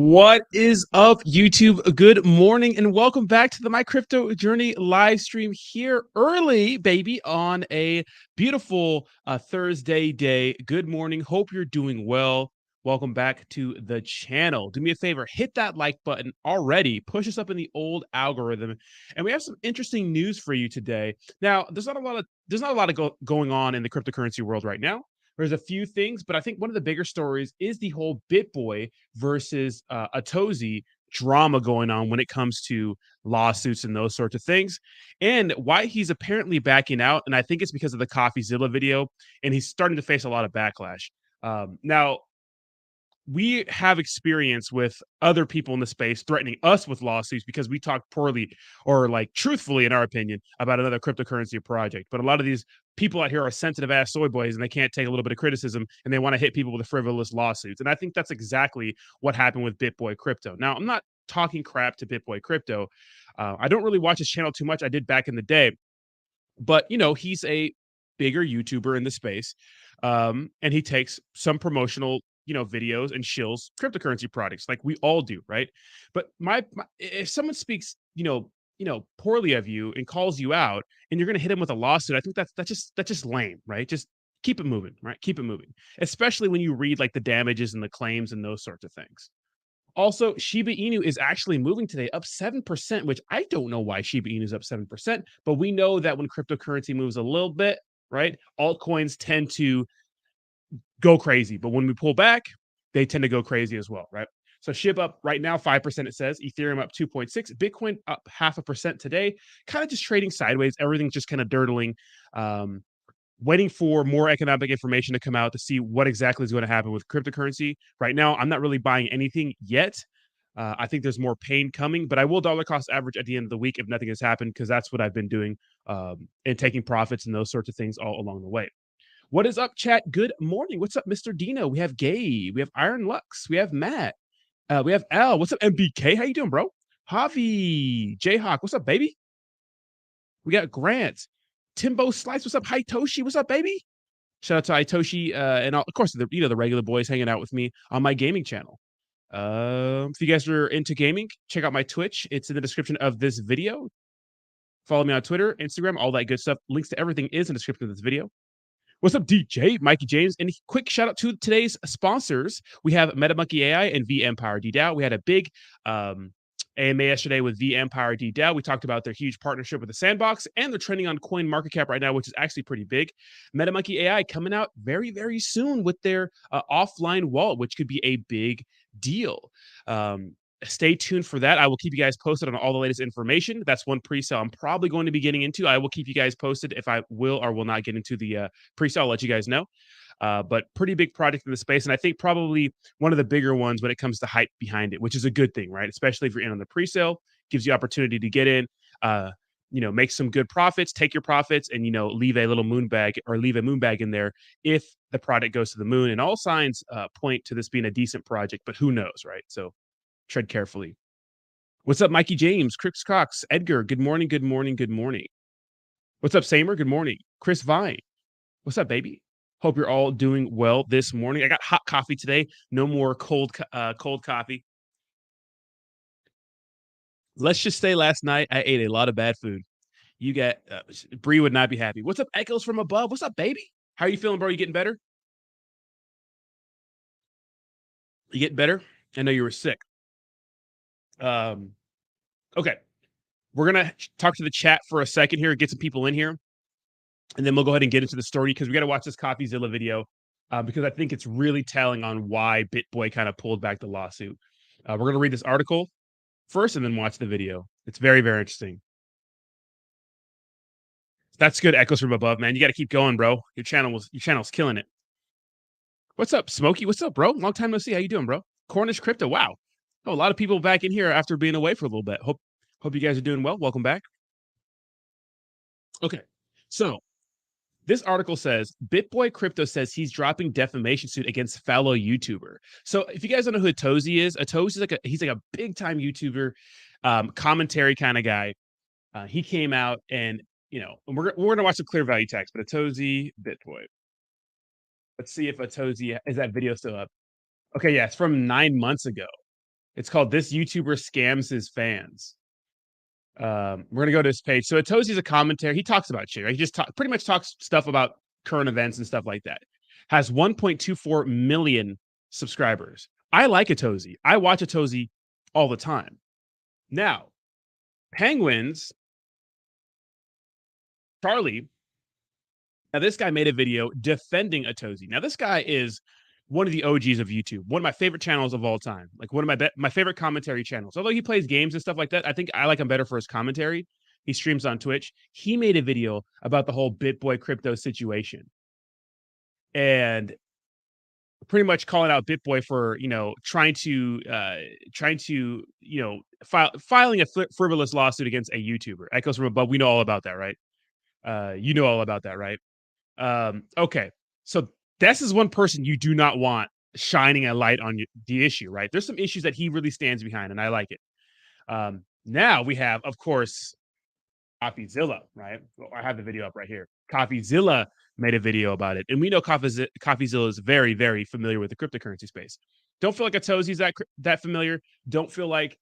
What is up, YouTube? Good morning and welcome back to the My Crypto Journey live stream here early, baby, on a beautiful Thursday day. Good morning. Hope you're doing well. Welcome back to the channel. Do me a favor, hit that like button already. Push us up in the old algorithm. And we have some interesting news for you today. Now, there's not a lot of going on in the cryptocurrency world right now. There's a few things, but I think one of the bigger stories is the whole BitBoy versus Atozy drama going on when it comes to lawsuits and those sorts of things, and why he's apparently backing out. And I think it's because of the Coffeezilla video, and he's starting to face a lot of backlash. Now, we have experience with other people in the space threatening us with lawsuits because we talk poorly or like truthfully, in our opinion, about another cryptocurrency project. But a lot of these people out here are sensitive ass soy boys and they can't take a little bit of criticism and they want to hit people with frivolous lawsuits. And I think that's exactly what happened with BitBoy Crypto. Now, I'm not talking crap to BitBoy Crypto. I don't really watch his channel too much. I did back in the day, but he's a bigger YouTuber in the space, and he takes some promotional videos and shills cryptocurrency products like we all do, right? But if someone speaks poorly of you and calls you out and you're going to hit him with a lawsuit, I think that's just lame, right? Just keep it moving, right? Keep it moving, especially when you read like the damages and the claims and those sorts of things. Also, Shiba Inu is actually moving today, up 7%, which I don't know why Shiba Inu is up 7%, but we know that when cryptocurrency moves a little bit, right, altcoins tend to go crazy. But when we pull back, they tend to go crazy as well, right? So SHIB up right now 5%, it says. Ethereum up 2.6, Bitcoin up 0.5% today, kind of just trading sideways. Everything's just kind of dirtling. Waiting for more economic information to come out to see what exactly is going to happen with cryptocurrency. Right now, I'm not really buying anything yet. I think there's more pain coming, but I will dollar cost average at the end of the week if nothing has happened, because that's what I've been doing, and taking profits and those sorts of things all along the way. What is up, chat? Good morning. What's up, Mr. Dino? We have Gabe. We have Iron Lux. We have Matt. We have Al. What's up, MBK? How you doing, bro? Javi. Jayhawk. What's up, baby? We got Grant. Timbo Slice. What's up? Toshi. What's up, baby? Shout out to Itoshi, and of course the regular boys hanging out with me on my gaming channel. If you guys are into gaming, check out my Twitch. It's in the description of this video. Follow me on Twitter, Instagram, all that good stuff. Links to everything is in the description of this video. What's up, DJ? Mikey James. And quick shout out to today's sponsors. We have MetaMonkey AI and V Empire DDAO. We had a big AMA yesterday with V Empire DDAO. We talked about their huge partnership with the Sandbox, and they're trending on CoinMarketCap right now, which is actually pretty big. MetaMonkey AI coming out very, very soon with their offline wallet, which could be a big deal. Stay tuned for that. I will keep you guys posted on all the latest information. That's one pre-sale I'm probably going to be getting into. I will keep you guys posted if I will or will not get into the pre-sale. I'll let you guys know. But pretty big project in the space, and I think probably one of the bigger ones when it comes to hype behind it, which is a good thing, right? Especially if you're in on the pre-sale, gives you opportunity to get in, make some good profits, take your profits, and leave a little moon bag in there if the product goes to the moon. And all signs point to this being a decent project, but who knows, right? So tread carefully. What's up, Mikey James, Crix Cox, Edgar? Good morning, good morning, good morning. What's up, Samer? Good morning. Chris Vine. What's up, baby? Hope you're all doing well this morning. I got hot coffee today. No more cold coffee. Let's just say last night I ate a lot of bad food. You get Bree would not be happy. What's up, Echoes from above? What's up, baby? How are you feeling, bro? You getting better? You getting better? I know you were sick. Okay. We're gonna talk to the chat for a second here, get some people in here, and then we'll go ahead and get into the story because we got to watch this Coffeezilla video because I think it's really telling on why BitBoy kind of pulled back the lawsuit. We're gonna read this article first and then watch the video. It's very, very interesting. That's good, Echoes from above, man. You got to keep going, bro. Your channel's killing it. What's up, Smokey? What's up, bro? Long time no see. How you doing, bro? Cornish Crypto. Wow. Oh, a lot of people back in here after being away for a little bit. Hope you guys are doing well. Welcome back. Okay, so this article says BitBoy Crypto says he's dropping defamation suit against fellow YouTuber. So if you guys don't know who Atozy is he's like a big time YouTuber, commentary kind of guy. He came out and we're gonna watch the clear value text, but Atozy BitBoy. Let's see if Atozy is that video still up. Okay, yeah, it's from 9 months ago. It's called "This YouTuber Scams His Fans." We're gonna go to his page. So Atozy is a commentary. He talks about shit. Right? He just pretty much talks stuff about current events and stuff like that. Has 1.24 million subscribers. I like Atozy. I watch Atozy all the time. Now, Penguins, Charlie. Now, this guy made a video defending Atozy. Now, this guy is one of the OGs of YouTube, one of my favorite channels of all time, like one of my favorite commentary channels. Although he plays games and stuff like that, I think I like him better for his commentary. He streams on Twitch. He made a video about the whole BitBoy crypto situation and pretty much calling out BitBoy for, trying to filing a frivolous lawsuit against a YouTuber. Echoes from above. We know all about that, right? You know all about that, right? Okay, so this is one person you do not want shining a light on the issue, right? There's some issues that he really stands behind, and I like it. Now we have, of course, Coffeezilla, right? Well, I have the video up right here. Coffeezilla made a video about it, and we know Coffeezilla is very, very familiar with the cryptocurrency space. Don't feel like Atozy's that familiar. Don't feel like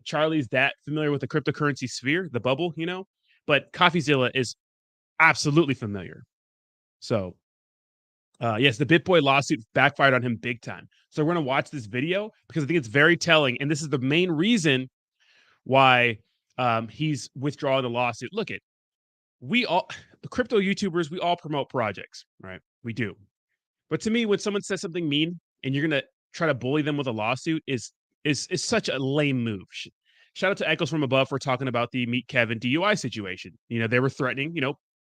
Charlie's that familiar with the cryptocurrency sphere, the bubble, But Coffeezilla is absolutely familiar. So, yes, the BitBoy lawsuit backfired on him big time. So we're going to watch this video because I think it's very telling. And this is the main reason why he's withdrawing the lawsuit. Look, the crypto YouTubers, we all promote projects, right? We do. But to me, when someone says something mean and you're going to try to bully them with a lawsuit is such a lame move. Shout out to Echoes from Above for talking about the Meet Kevin DUI situation. They were threatening,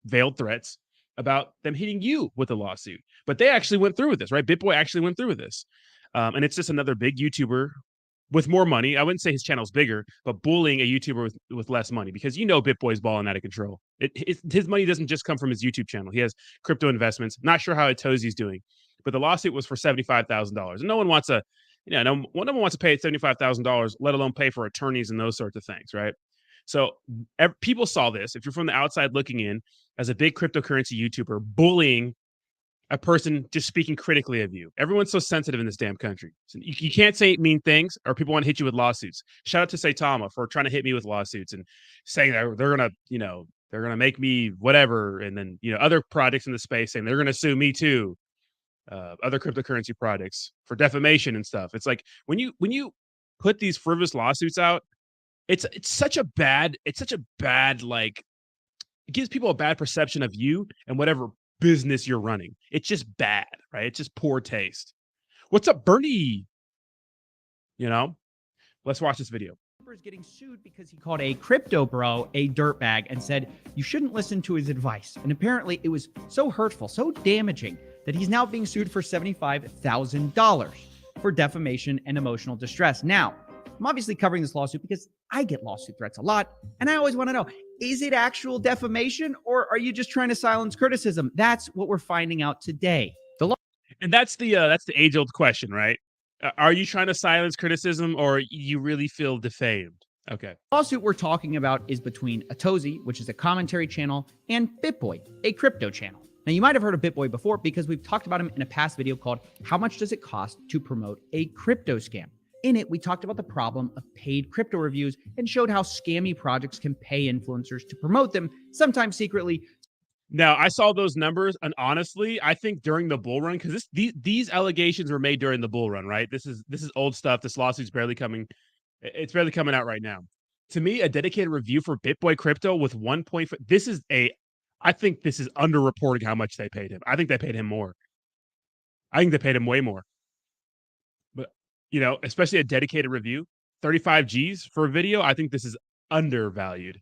veiled threats about them hitting you with a lawsuit. But they actually went through with this, right? BitBoy actually went through with this. And it's just another big YouTuber with more money. I wouldn't say his channel's bigger, but bullying a YouTuber with less money because BitBoy's balling out of control. His money doesn't just come from his YouTube channel. He has crypto investments. Not sure how Atozy's doing, but the lawsuit was for $75,000. And no one wants no one wants to pay $75,000, let alone pay for attorneys and those sorts of things, right? So people saw this. If you're from the outside looking in, as a big cryptocurrency YouTuber, bullying a person just speaking critically of you. Everyone's so sensitive in this damn country. So you can't say mean things or people want to hit you with lawsuits. Shout out to Saitama for trying to hit me with lawsuits and saying that they're going to make me whatever. And then, other projects in the space saying they're going to sue me too. Other cryptocurrency projects for defamation and stuff. It's like when you put these frivolous lawsuits out, it's such a bad like, it gives people a bad perception of you and whatever business you're running. It's just bad, right? It's just poor taste. What's up, Bernie? Let's watch this video. Is getting sued because he called a crypto bro a dirtbag and said you shouldn't listen to his advice. And apparently it was so hurtful, so damaging that he's now being sued for $75,000 for defamation and emotional distress. Now, I'm obviously covering this lawsuit because I get lawsuit threats a lot, and I always want to know, is it actual defamation or are you just trying to silence criticism? That's what we're finding out today. And that's the age-old question, right? Are you trying to silence criticism or you really feel defamed? Okay. The lawsuit we're talking about is between Atozy, which is a commentary channel, and BitBoy, a crypto channel. Now, you might have heard of BitBoy before because we've talked about him in a past video called How Much Does It Cost to Promote a Crypto Scam? In it, we talked about the problem of paid crypto reviews and showed how scammy projects can pay influencers to promote them, sometimes secretly. Now, I saw those numbers, and honestly, I think during the bull run, because these allegations were made during the bull run, right? This is old stuff. This lawsuit's barely coming. It's barely coming out right now. To me, a dedicated review for BitBoy Crypto with 1.5. I think this is underreporting how much they paid him. I think they paid him more. I think they paid him way more. But especially a dedicated review, 35 G's for a video. I think this is undervalued.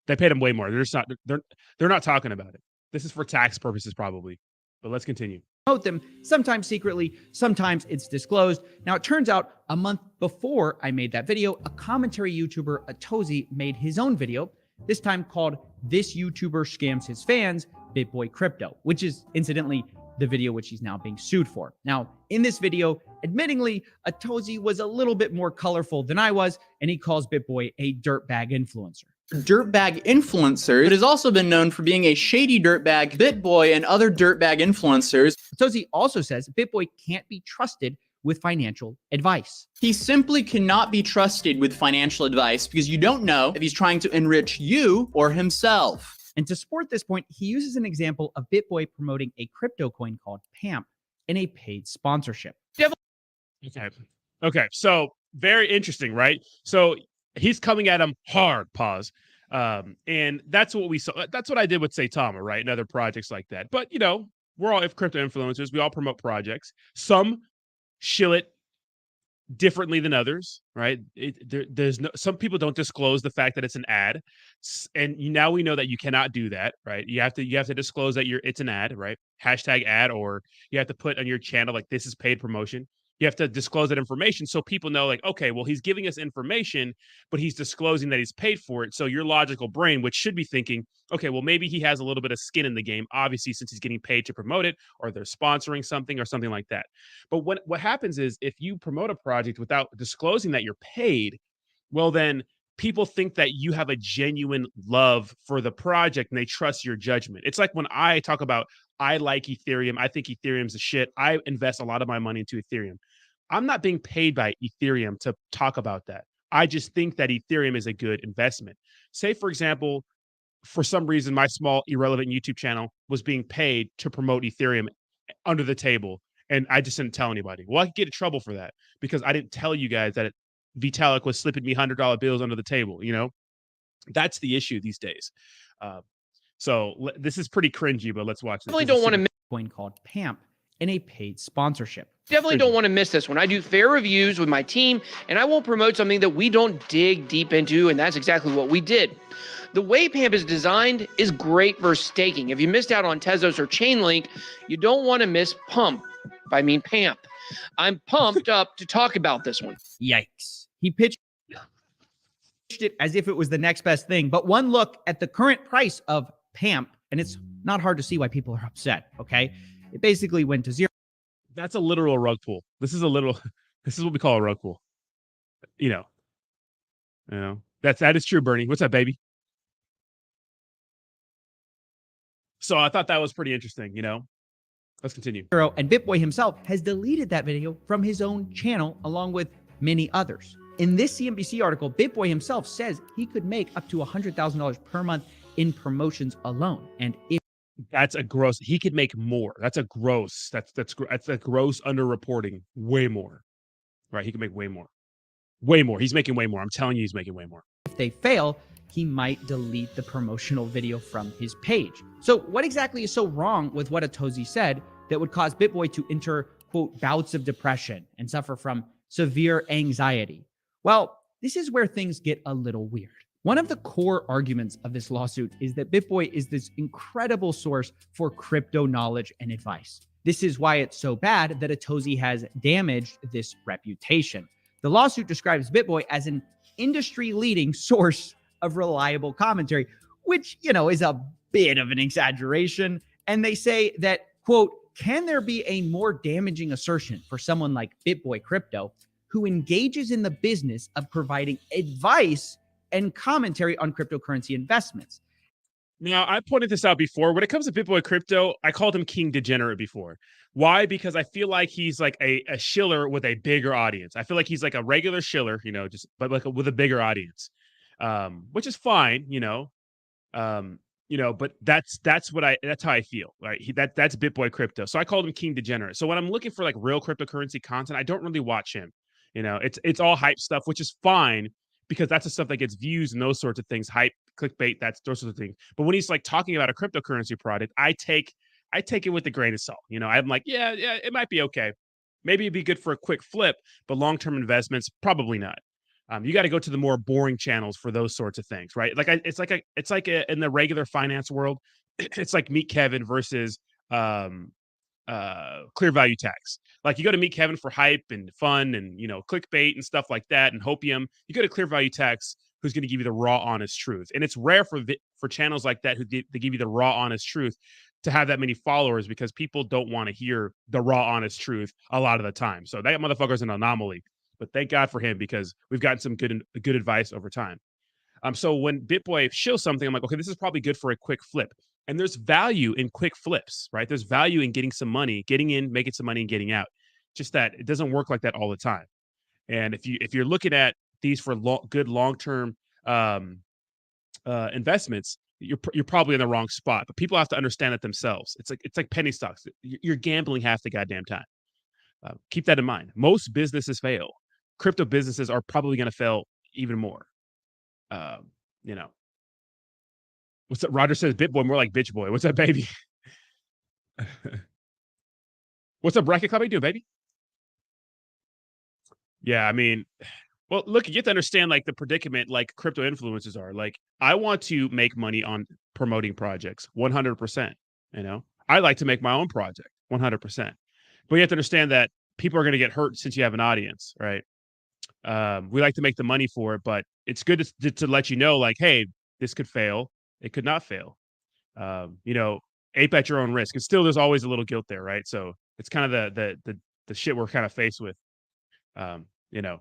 They paid him way more. They're not talking about it. This is for tax purposes, probably. But let's continue. Promote them, sometimes secretly, sometimes it's disclosed. Now, it turns out a month before I made that video, a commentary YouTuber, Atozy, made his own video, this time called This YouTuber Scams His Fans, BitBoy Crypto, which is incidentally the video which he's now being sued for. Now, in this video, admittingly, Atozy was a little bit more colorful than I was, and he calls BitBoy a dirtbag influencer. Dirtbag influencer, but has also been known for being a shady dirtbag. BitBoy and other dirtbag influencers. Atozy also says BitBoy can't be trusted with financial advice. He simply cannot be trusted with financial advice because you don't know if he's trying to enrich you or himself. And to support this point, he uses an example of BitBoy promoting a crypto coin called PAMP in a paid sponsorship. Okay. So very interesting, right? So he's coming at him hard, pause. And that's what we saw. That's what I did with Saitama, right? And other projects like that. But, you know, we're all crypto influencers. We all promote projects. Some shill it differently than others, right? There's no, some people don't disclose the fact that it's an ad, and now we know that you cannot do that, right? You have to disclose that it's an ad, right? Hashtag ad, or you have to put on your channel like this is paid promotion. You have to disclose that information so people know, like, okay, well, he's giving us information, but he's disclosing that he's paid for it. So your logical brain, which should be thinking, okay, well, maybe he has a little bit of skin in the game, obviously, since he's getting paid to promote it, or they're sponsoring something or something like that. But what happens is if you promote a project without disclosing that you're paid, well, then people think that you have a genuine love for the project and they trust your judgment. It's like when I talk about, I like Ethereum. I think Ethereum's a shit. I invest a lot of my money into Ethereum. I'm not being paid by Ethereum to talk about that. I just think that Ethereum is a good investment. Say, for example, for some reason, my small irrelevant YouTube channel was being paid to promote Ethereum under the table, and I just didn't tell anybody. Well, I could get in trouble for that because I didn't tell you guys that Vitalik was slipping me $100 bills under the table. You know, that's the issue these days. So this is pretty cringy, but let's watch this. Definitely don't want to miss Coin called PAMP in a paid sponsorship. Definitely don't want to miss this one. I do fair reviews with my team, and I won't promote something that we don't dig deep into, and that's exactly what we did. The way PAMP is designed is great for staking. If you missed out on Tezos or Chainlink, you don't want to miss Pump. I mean PAMP. I'm pumped up to talk about this one. Yikes. He pitched it as if it was the next best thing, but one look at the current price of PAMP, and it's not hard to see why people are upset, okay? It basically went to zero. That's a literal rug pull. This is what we call a rug pull. You know, that is true, Bernie. What's up, baby? So I thought that was pretty interesting, you know. Let's continue. And BitBoy himself has deleted that video from his own channel along with many others. In this CNBC article, BitBoy himself says he could make up to $100,000 per month in promotions alone. And if that's a gross, he could make more. That's a gross. That's a gross underreporting. Way more, right? He could make way more. Way more. He's making way more. I'm telling you, he's making way more. If they fail, he might delete the promotional video from his page. So what exactly is so wrong with what Atozy said that would cause BitBoy to enter, quote, bouts of depression and suffer from severe anxiety? Well, this is where things get a little weird. One of the core arguments of this lawsuit is that BitBoy is this incredible source for crypto knowledge and advice. This is why it's so bad that Atozy has damaged this reputation. The lawsuit describes BitBoy as an industry-leading source of reliable commentary, which, you know, is a bit of an exaggeration. And they say that, quote, can there be a more damaging assertion for someone like BitBoy Crypto, who engages in the business of providing advice and commentary on cryptocurrency investments? Now, I pointed this out before. When it comes to BitBoy Crypto, I called him King Degenerate before. Why? Because I feel like he's like a shiller with a bigger audience. I feel like he's like a regular shiller, you know, but like with a bigger audience, which is fine, you know. But that's how I feel, right? That's BitBoy Crypto. So I called him King Degenerate. So when I'm looking for like real cryptocurrency content, I don't really watch him. You know, it's all hype stuff, which is fine because that's the stuff that gets views and those sorts of things. Hype, clickbait, that's those sorts of things. But when he's like talking about a cryptocurrency product, I take it with a grain of salt. You know, I'm like, yeah, it might be okay. Maybe it'd be good for a quick flip, but long-term investments, probably not. You got to go to the more boring channels for those sorts of things, right? Like it's like in the regular finance world, it's like Meet Kevin versus Clear Value Tax. Like you go to Meet Kevin for hype and fun and, you know, clickbait and stuff like that and hopium. You go to Clear Value Tax, who's going to give you the raw, honest truth. And it's rare for channels like that they give you the raw, honest truth to have that many followers because people don't want to hear the raw, honest truth a lot of the time. So that motherfucker's an anomaly. But thank God for him because we've gotten some good advice over time. So when BitBoy shows something, I'm like, okay, this is probably good for a quick flip. And there's value in quick flips, right? There's value in getting some money, getting in, making some money, and getting out. just that it doesn't work like that all the time. And if you're looking at these for good long-term investments, you're probably in the wrong spot. But people have to understand it themselves. It's like penny stocks. You're gambling half the goddamn time. Keep that in mind. Most businesses fail. Crypto businesses are probably going to fail even more. You know, what's up? Roger says BitBoy, more like bitch boy. What's up, baby? What's up, Bracket Club? How you doing, baby? Yeah, I mean, well, look, you have to understand like the predicament like crypto influencers are. Like, I want to make money on promoting projects 100%. You know, I like to make my own project 100%. But you have to understand that people are going to get hurt since you have an audience, right? We like to make the money for it, but it's good to let you know, like, hey, this could fail. It could not fail. You know, ape at your own risk. And still, there's always a little guilt there, right? So it's kind of the shit we're kind of faced with. You know,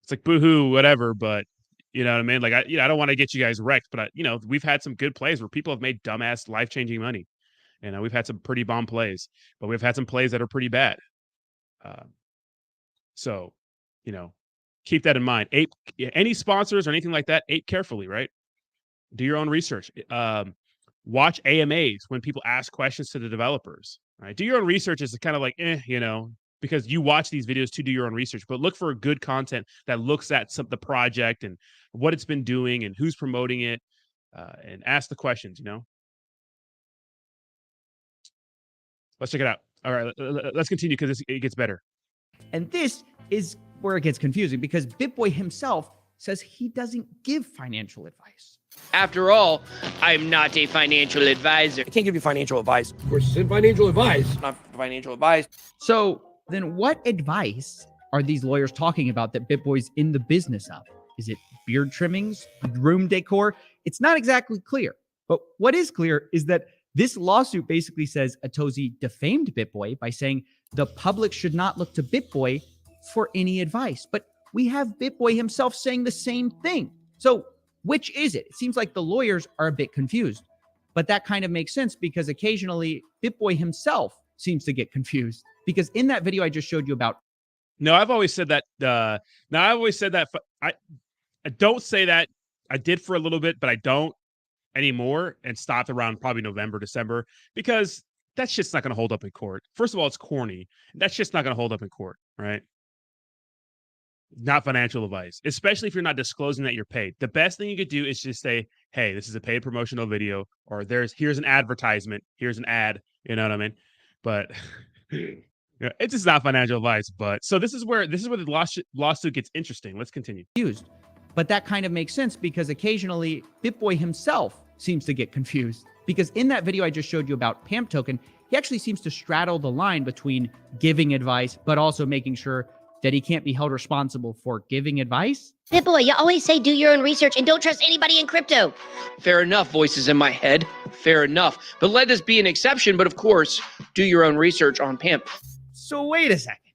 it's like boohoo, whatever. But you know what I mean? Like, I don't want to get you guys wrecked, but you know, we've had some good plays where people have made dumbass, life-changing money. You know, we've had some pretty bomb plays, but we've had some plays that are pretty bad. So, you know, keep that in mind. Ape any sponsors or anything like that, ape carefully, right? Do your own research. Watch AMAs when people ask questions to the developers, right? Do your own research is kind of like, you know, because you watch these videos to do your own research, but look for good content that looks at the project and what it's been doing and who's promoting it, and ask the questions, you know? Let's check it out. All right, let's continue because it gets better. And this is where it gets confusing because BitBoy himself says he doesn't give financial advice. After all, I'm not a financial advisor. I can't give you financial advice. Of course, it's financial advice. Not financial advice. So then what advice are these lawyers talking about that BitBoy's in the business of? Is it beard trimmings, room decor? It's not exactly clear. But what is clear is that this lawsuit basically says Atozy defamed BitBoy by saying the public should not look to BitBoy for any advice. But we have BitBoy himself saying the same thing. So which is it? It seems like the lawyers are a bit confused. But that kind of makes sense because occasionally BitBoy himself seems to get confused. Because in that video I just showed you about... No, I've always said that. I don't say that. I did for a little bit, but I don't anymore, and stopped around probably November, December, because that shit's not going to hold up in court. First of all, it's corny. That shit's not going to hold up in court, right? Not financial advice, especially if you're not disclosing that you're paid. The best thing you could do is just say, hey, this is a paid promotional video, or here's an advertisement, here's an ad, you know what I mean? But yeah, it's just not financial advice. But so this is where the lawsuit gets interesting. Let's continue. But that kind of makes sense because occasionally BitBoy himself seems to get confused. Because in that video I just showed you about PAMP token, he actually seems to straddle the line between giving advice, but also making sure that he can't be held responsible for giving advice. BitBoy, you always say do your own research and don't trust anybody in crypto. Fair enough, voices in my head. Fair enough. But let this be an exception. But of course, do your own research on PAMP. So wait a second.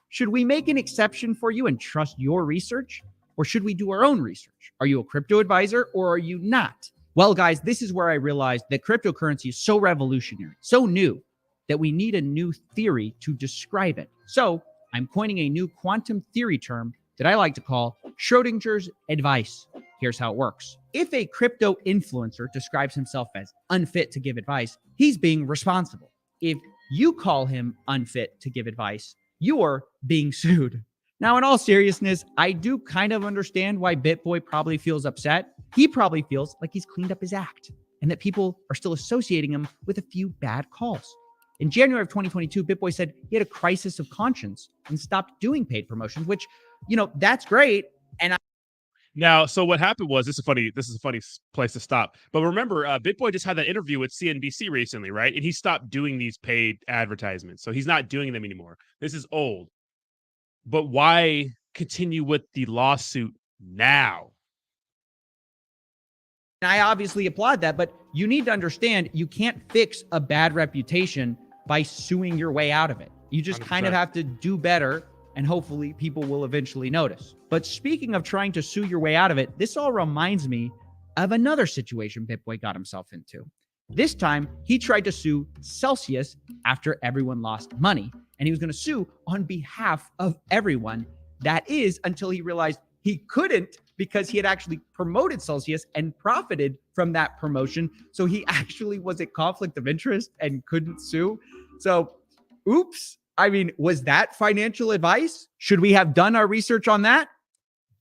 Should we make an exception for you and trust your research? Or should we do our own research? Are you a crypto advisor or are you not? Well, guys, this is where I realized that cryptocurrency is so revolutionary, so new, that we need a new theory to describe it. So I'm coining a new quantum theory term that I like to call Schrodinger's advice. Here's how it works. If a crypto influencer describes himself as unfit to give advice, he's being responsible. If you call him unfit to give advice, you're being sued. Now, in all seriousness, I do kind of understand why BitBoy probably feels upset. He probably feels like he's cleaned up his act and that people are still associating him with a few bad calls. In January of 2022, BitBoy said he had a crisis of conscience and stopped doing paid promotions, which, you know, that's great. And Now, so what happened was, this is a funny place to stop. But remember, BitBoy just had that interview with CNBC recently, right? And he stopped doing these paid advertisements. So he's not doing them anymore. This is old. But why continue with the lawsuit now? I obviously applaud that, but you need to understand you can't fix a bad reputation by suing your way out of it. You just 100%. kind of have to do better, and hopefully people will eventually notice. But speaking of trying to sue your way out of it, this all reminds me of another situation BitBoy got himself into. This time, he tried to sue Celsius after everyone lost money. and he was going to sue on behalf of everyone. That is until he realized he couldn't because he had actually promoted Celsius and profited from that promotion. So he actually was at conflict of interest and couldn't sue. So, oops. I mean, was that financial advice? Should we have done our research on that?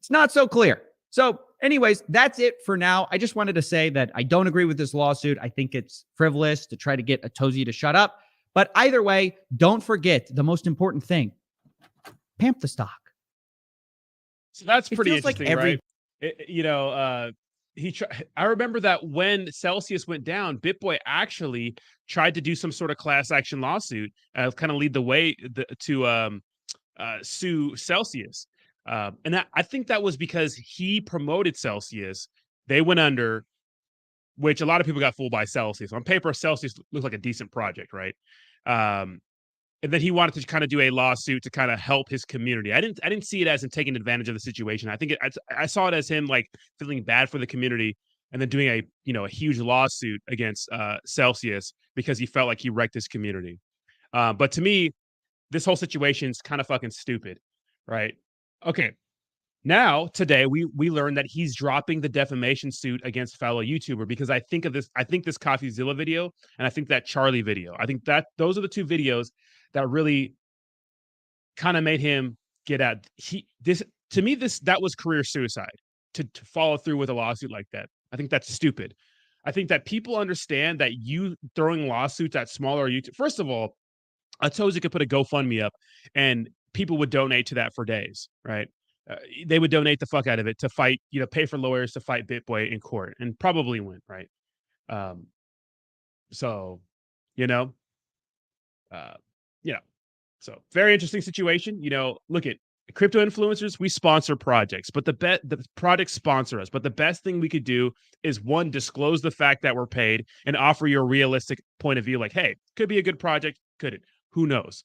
It's not so clear. So anyways, that's it for now. I just wanted to say that I don't agree with this lawsuit. I think it's frivolous to try to get Atozy to shut up. But either way, don't forget the most important thing. Pamp the stock. So that's pretty feels like interesting, right? I remember that when Celsius went down, BitBoy actually tried to do some sort of class action lawsuit, kind of lead the way to sue Celsius. And I think that was because he promoted Celsius. They went under, which a lot of people got fooled by Celsius. On paper, Celsius looked like a decent project, right? And then he wanted to kind of do a lawsuit to kind of help his community. I didn't see it as him taking advantage of the situation. I saw it as him like feeling bad for the community and then doing a huge lawsuit against Celsius because he felt like he wrecked his community. But to me, this whole situation is kind of fucking stupid, right? Okay. Now, today, we learned that he's dropping the defamation suit against fellow YouTuber because I think this Coffeezilla video and I think that Charlie video. I think that those are the two videos that really kind of made him get at that was career suicide to follow through with a lawsuit like that. I think that's stupid. I think that people understand that you throwing lawsuits at smaller YouTube. First of all, Atozy could put a GoFundMe up and people would donate to that for days, right? They would donate the fuck out of it to fight, pay for lawyers to fight BitBoy in court and probably win, right? So, so very interesting situation. Look at crypto influencers. We sponsor projects, but the projects sponsor us. But the best thing we could do is one, disclose the fact that we're paid and offer you a realistic point of view. Like, hey, could be a good project. Could it? Who knows?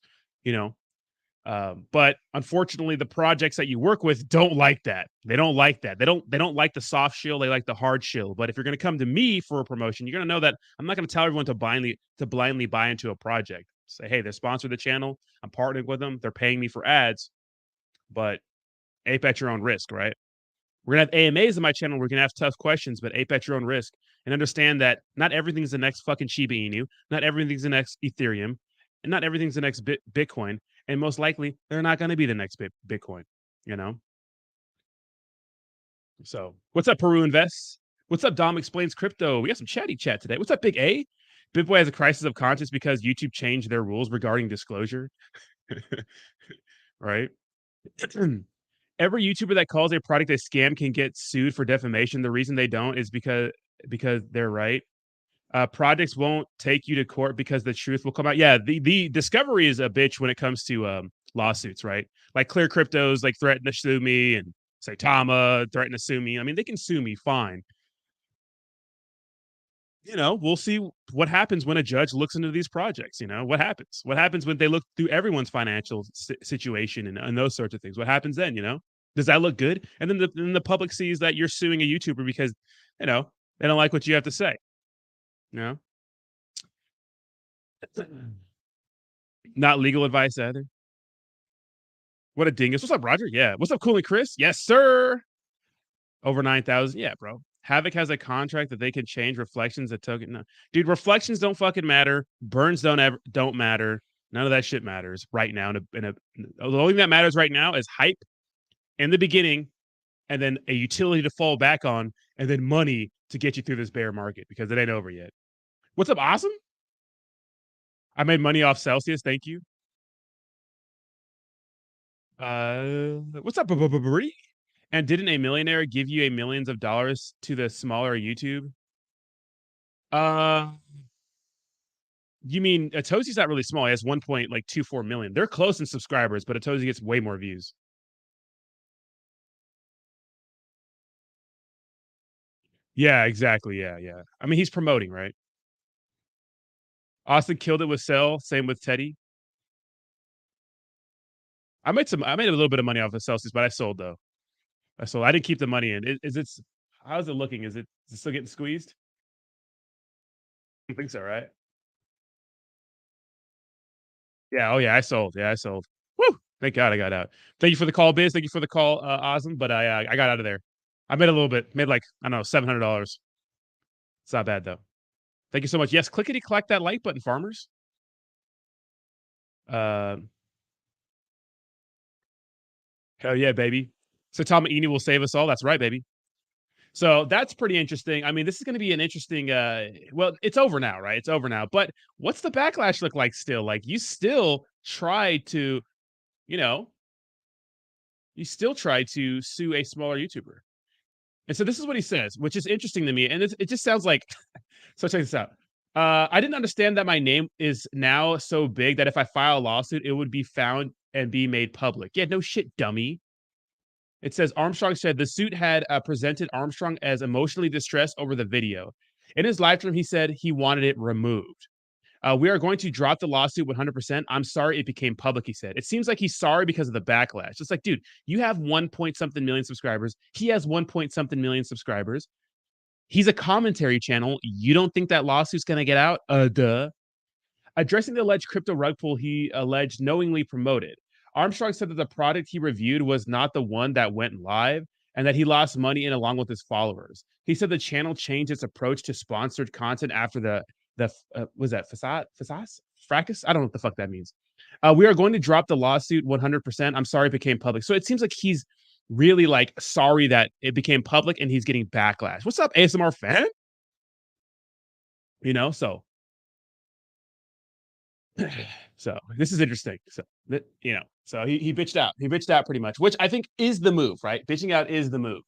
But unfortunately, the projects that you work with don't like that. They don't like that. They don't like the soft shill. They like the hard shill. But if you're going to come to me for a promotion, you're going to know that I'm not going to tell everyone to blindly buy into a project. Say, hey, they sponsor the channel. I'm partnering with them. They're paying me for ads, but ape at your own risk, right? We're going to have AMAs on my channel. We're going to have tough questions, but ape at your own risk and understand that not everything's the next fucking Shiba Inu. Not everything's the next Ethereum. And not everything's the next Bitcoin. And most likely, they're not going to be the next Bitcoin, So, what's up, Peru Invests? What's up, Dom Explains Crypto? We got some chatty chat today. What's up, Big A? BitBoy has a crisis of conscience because YouTube changed their rules regarding disclosure. Right? Every YouTuber that calls a product a scam can get sued for defamation. The reason they don't is because they're right. Projects won't take you to court because the truth will come out. Yeah, the discovery is a bitch when it comes to lawsuits, right? Like Clear Cryptos like threaten to sue me and Saitama threaten to sue me. I mean, they can sue me, fine. We'll see what happens when a judge looks into these projects. What happens? What happens when they look through everyone's financial situation and those sorts of things? What happens then? Does that look good? And then the public sees that you're suing a YouTuber because they don't like what you have to say. Not legal advice either. What a dingus. What's up, Roger? Yeah. What's up, Cool and Chris? Yes, sir. Over 9,000. Yeah, bro. Havoc has a contract that they can change reflections at token. No. Dude, reflections don't fucking matter. Burns don't matter. None of that shit matters right now. The only thing that matters right now is hype in the beginning and then a utility to fall back on and then money to get you through this bear market because it ain't over yet. What's up, Awesome? I made money off Celsius. Thank you. What's up, Bree? And didn't a millionaire give you millions of dollars to the smaller YouTube? You mean Atozy's not really small. He has 1.24 million. They're close in subscribers, but Atozy gets way more views. Yeah, exactly. Yeah. I mean, he's promoting, right? Austin killed it with Cell. Same with Teddy. I made a little bit of money off of Celsius, but I sold though. I didn't keep the money in. How's it looking? Is it still getting squeezed? I think so, right? Yeah. Oh yeah. I sold. Yeah, I sold. Woo! Thank God I got out. Thank you for the call, Biz. Thank you for the call, Awesome. But I got out of there. I made a little bit. Made like I don't know $700. It's not bad though. Thank you so much. Yes, clickety clack that like button, farmers. Uh, Hell yeah, baby. So Tom Eni will save us all. That's right, baby. So that's pretty interesting. I mean, this is going to be an interesting. Well, it's over now, right? It's over now. But what's the backlash look like still? Like you still try to, you know, you still try to sue a smaller YouTuber. And so this is what he says, which is interesting to me. And it just sounds like, so check this out. I didn't understand that my name is now so big that if I file a lawsuit, it would be found and be made public. Yeah, no shit, dummy. It says Armstrong said the suit had presented Armstrong as emotionally distressed over the video. In his live stream, he said he wanted it removed. We are going to drop the lawsuit 100%. I'm sorry it became public, he said. It seems like he's sorry because of the backlash. It's like, dude, you have 1 point something million subscribers. He has 1 point something million subscribers. He's a commentary channel. You don't think that lawsuit's going to get out? Duh. Addressing the alleged crypto rug pull he alleged knowingly promoted. Armstrong said that the product he reviewed was not the one that went live and that he lost money in along with his followers. He said the channel changed its approach to sponsored content after the was that Fasas? Fracas? I don't know what the fuck that means. We are going to drop the lawsuit 100%. I'm sorry it became public. So it seems like he's really like sorry that it became public and he's getting backlash. What's up, ASMR fan? You know, so so this is interesting. So you know, so he bitched out. He bitched out pretty much, which I think is the move, right? Bitching out is the move.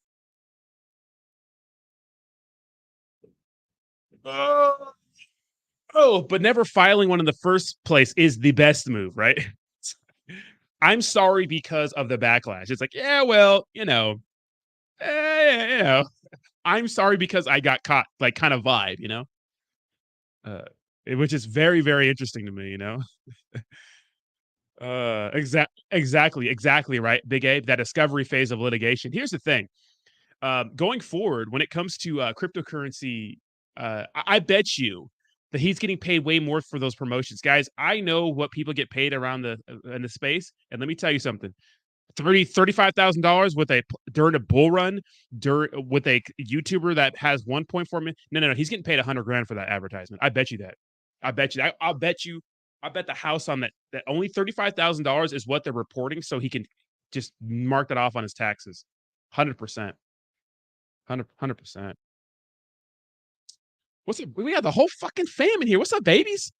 Oh, but never filing one in the first place is the best move, right? I'm sorry because of the backlash. It's like, yeah, well, you know, I'm sorry because I got caught, like kind of vibe, you know, which is very, very interesting to me, you know. Exactly, right, Big Abe. That discovery phase of litigation. Here's the thing: going forward, when it comes to cryptocurrency, I bet you that he's getting paid way more for those promotions, guys. I know what people get paid around the in the space, and let me tell you something. $35,000 with a during a bull run with a YouTuber that has 1.4 million. No, he's getting paid 100 grand for that advertisement. I bet you that. I bet you. I'll bet you. I bet the house on that only $35,000 is what they're reporting, so he can just mark that off on his taxes. 100%. 100%. What's up? We got the whole fucking fam in here. What's up, babies?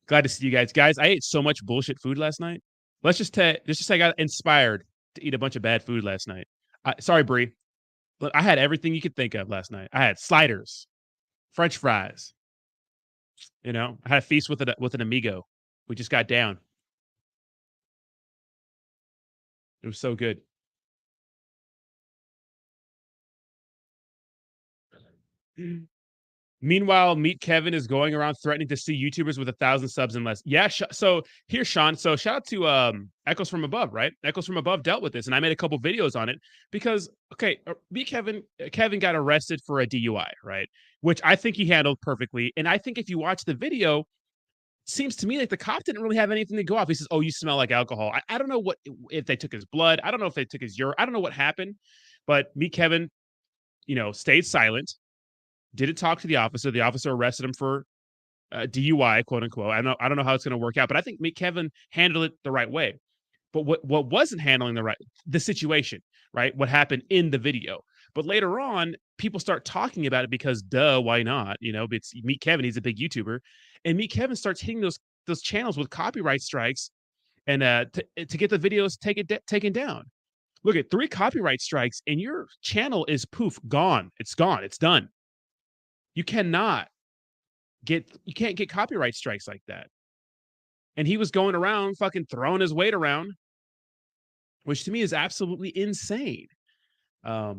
Glad to see you guys. Guys, I ate so much bullshit food last night. Let's just say I got inspired to eat a bunch of bad food last night. Sorry, Bree. Look, I had everything you could think of last night. I had sliders, French fries. You know, I had a feast with an amigo. We just got down. It was so good. Meanwhile, Meet Kevin is going around threatening to sue YouTubers with 1,000 subs and less. Yeah, so here's Sean. So shout out to Echoes from Above, right? Echoes from Above dealt with this, and I made a couple videos on it because, okay, Meet Kevin got arrested for a DUI, right? Which I think he handled perfectly. And I think if you watch the video, it seems to me like the cop didn't really have anything to go off. He says, "Oh, you smell like alcohol." I don't know if they took his blood. I don't know if they took his urine. I don't know what happened, but Meet Kevin, you know, stayed silent. Didn't talk to the officer. The officer arrested him for DUI, quote unquote. I don't know how it's going to work out, but I think Kevin handled it the right way. But what wasn't handling the situation, right? What happened in the video. But later on, people start talking about it because, duh, why not? You know, it's Meet Kevin. He's a big YouTuber, and Meet Kevin starts hitting those channels with copyright strikes, and to get the videos taken down. Look at 3 copyright strikes, and your channel is poof gone. It's gone. It's done. You can't get copyright strikes like that. And he was going around fucking throwing his weight around, which to me is absolutely insane. But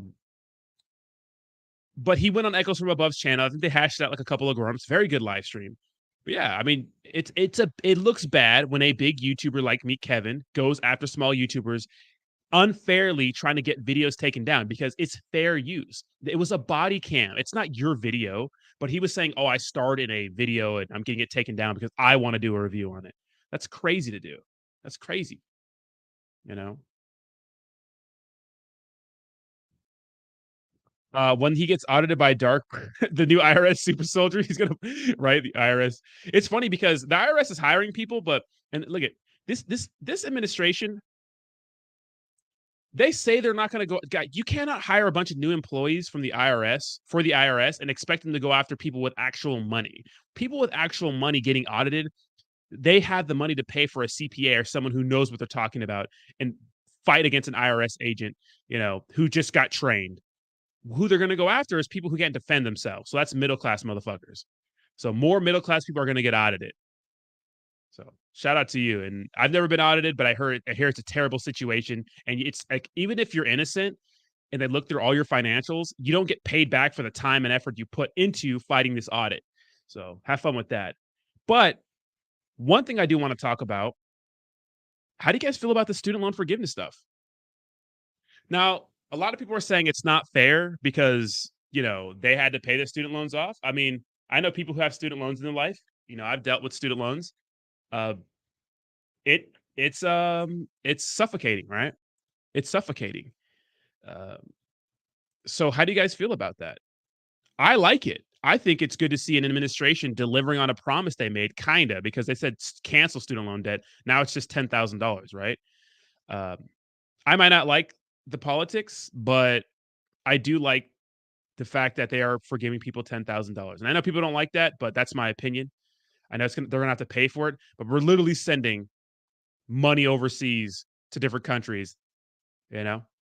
he went on Echoes from Above's channel. I think they hashed out like a couple of grumps. Very good live stream. But yeah, I mean, it looks bad when a big YouTuber like Meet Kevin goes after small YouTubers unfairly trying to get videos taken down because it's fair use. It was a body cam. It's not your video, but he was saying, "Oh, I starred in a video and I'm getting it taken down because I want to do a review on it." That's crazy to do. That's crazy. When he gets audited by Dark, the new IRS super soldier, he's gonna right the IRS. It's funny because the IRS is hiring people, and look at this administration. They say they're not going to go. Guy, you cannot hire a bunch of new employees from the IRS for the IRS and expect them to go after people with actual money. People with actual money getting audited, they have the money to pay for a CPA or someone who knows what they're talking about and fight against an IRS agent, who just got trained. Who they're going to go after is people who can't defend themselves. So that's middle class motherfuckers. So more middle class people are going to get audited. So shout out to you. And I've never been audited, but I hear it's a terrible situation. And it's like, even if you're innocent and they look through all your financials, you don't get paid back for the time and effort you put into fighting this audit. So have fun with that. But one thing I do want to talk about, how do you guys feel about the student loan forgiveness stuff? Now, a lot of people are saying it's not fair because, they had to pay their student loans off. I mean, I know people who have student loans in their life. I've dealt with student loans. It's suffocating, right? It's suffocating. So how do you guys feel about that? I like it. I think it's good to see an administration delivering on a promise they made, kinda, because they said cancel student loan debt. Now it's just $10,000, right? I might not like the politics, but I do like the fact that they are forgiving people $10,000. And I know people don't like that, but that's my opinion. I know they're gonna have to pay for it, but we're literally sending money overseas to different countries,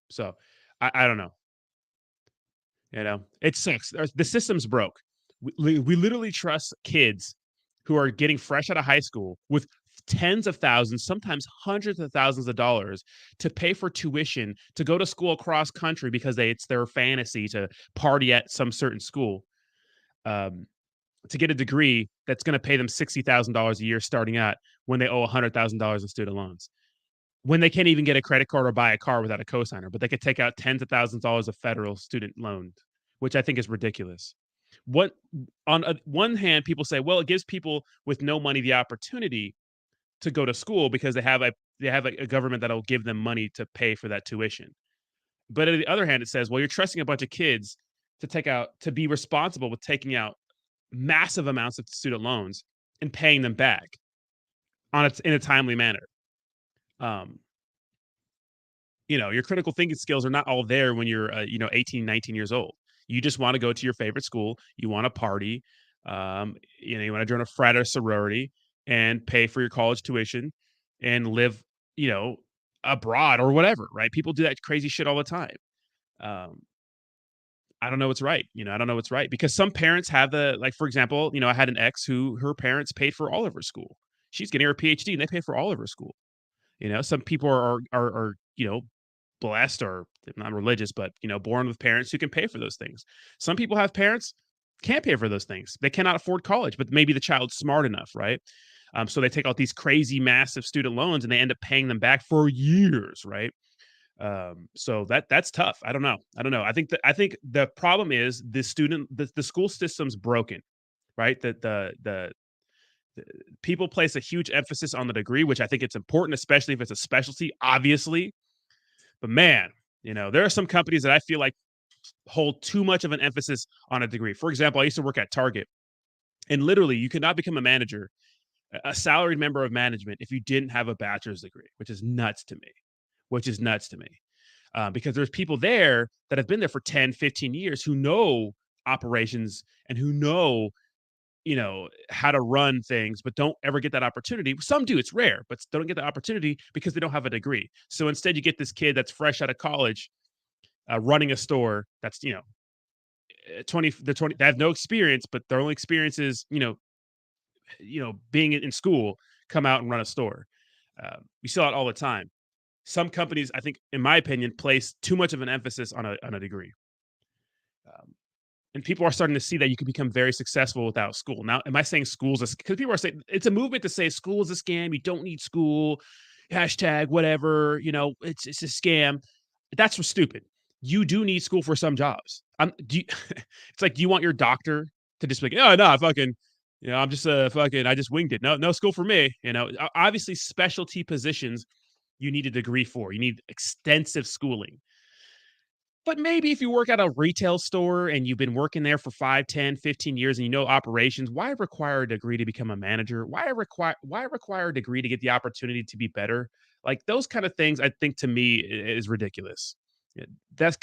So I don't know. It sucks. The system's broke. We literally trust kids who are getting fresh out of high school with tens of thousands, sometimes hundreds of thousands of dollars to pay for tuition to go to school across country because it's their fantasy to party at some certain school. To get a degree that's going to pay them $60,000 a year starting out when they owe $100,000 in student loans. When they can't even get a credit card or buy a car without a cosigner, but they could take out tens of thousands of dollars of federal student loan, which I think is ridiculous. On one hand, people say, well, it gives people with no money the opportunity to go to school because they have a government that'll give them money to pay for that tuition. But on the other hand, it says, well, you're trusting a bunch of kids to be responsible with taking out massive amounts of student loans and paying them back in a timely manner. Your critical thinking skills are not all there when you're 18, 19 years old. You just want to go to your favorite school, you want to party, you want to join a frat or sorority and pay for your college tuition and live, abroad or whatever, right? People do that crazy shit all the time. I don't know what's right. I don't know what's right because some parents have for example, I had an ex who her parents paid for all of her school. She's getting her PhD and they pay for all of her school. Some people are blessed or not religious, but born with parents who can pay for those things. Some people have parents can't pay for those things. They cannot afford college, but maybe the child's smart enough, right? So they take out these crazy, massive student loans and they end up paying them back for years, right? So that's tough. I don't know. I think the problem is the school system's broken, right? The people place a huge emphasis on the degree, which I think it's important, especially if it's a specialty, obviously. But man, there are some companies that I feel like hold too much of an emphasis on a degree. For example, I used to work at Target, and literally you could not become a manager, a salaried member of management, if you didn't have a bachelor's degree, which is nuts to me. Because there's people there that have been there for 10, 15 years who know operations and who know, how to run things, but don't ever get that opportunity. Some do, it's rare, but don't get the opportunity because they don't have a degree. So instead you get this kid that's fresh out of college, running a store that's, 20, they have no experience, but their only experience is, being in school, come out and run a store. We see that all the time. Some companies, I think, in my opinion, place too much of an emphasis on a degree. And people are starting to see that you can become very successful without school. Now, am I saying schools? Because people are saying it's a movement to say school is a scam. You don't need school. Hashtag whatever. It's a scam. That's for stupid. You do need school for some jobs. It's like, do you want your doctor to just be like, oh no, fucking, I'm just I just winged it. No school for me. Obviously specialty positions you need a degree for. You need extensive schooling. But maybe if you work at a retail store and you've been working there for 5, 10, 15 years and you know operations, why require a degree to become a manager? Why require a degree to get the opportunity to be better? Like those kind of things, I think to me is ridiculous. Yeah, That's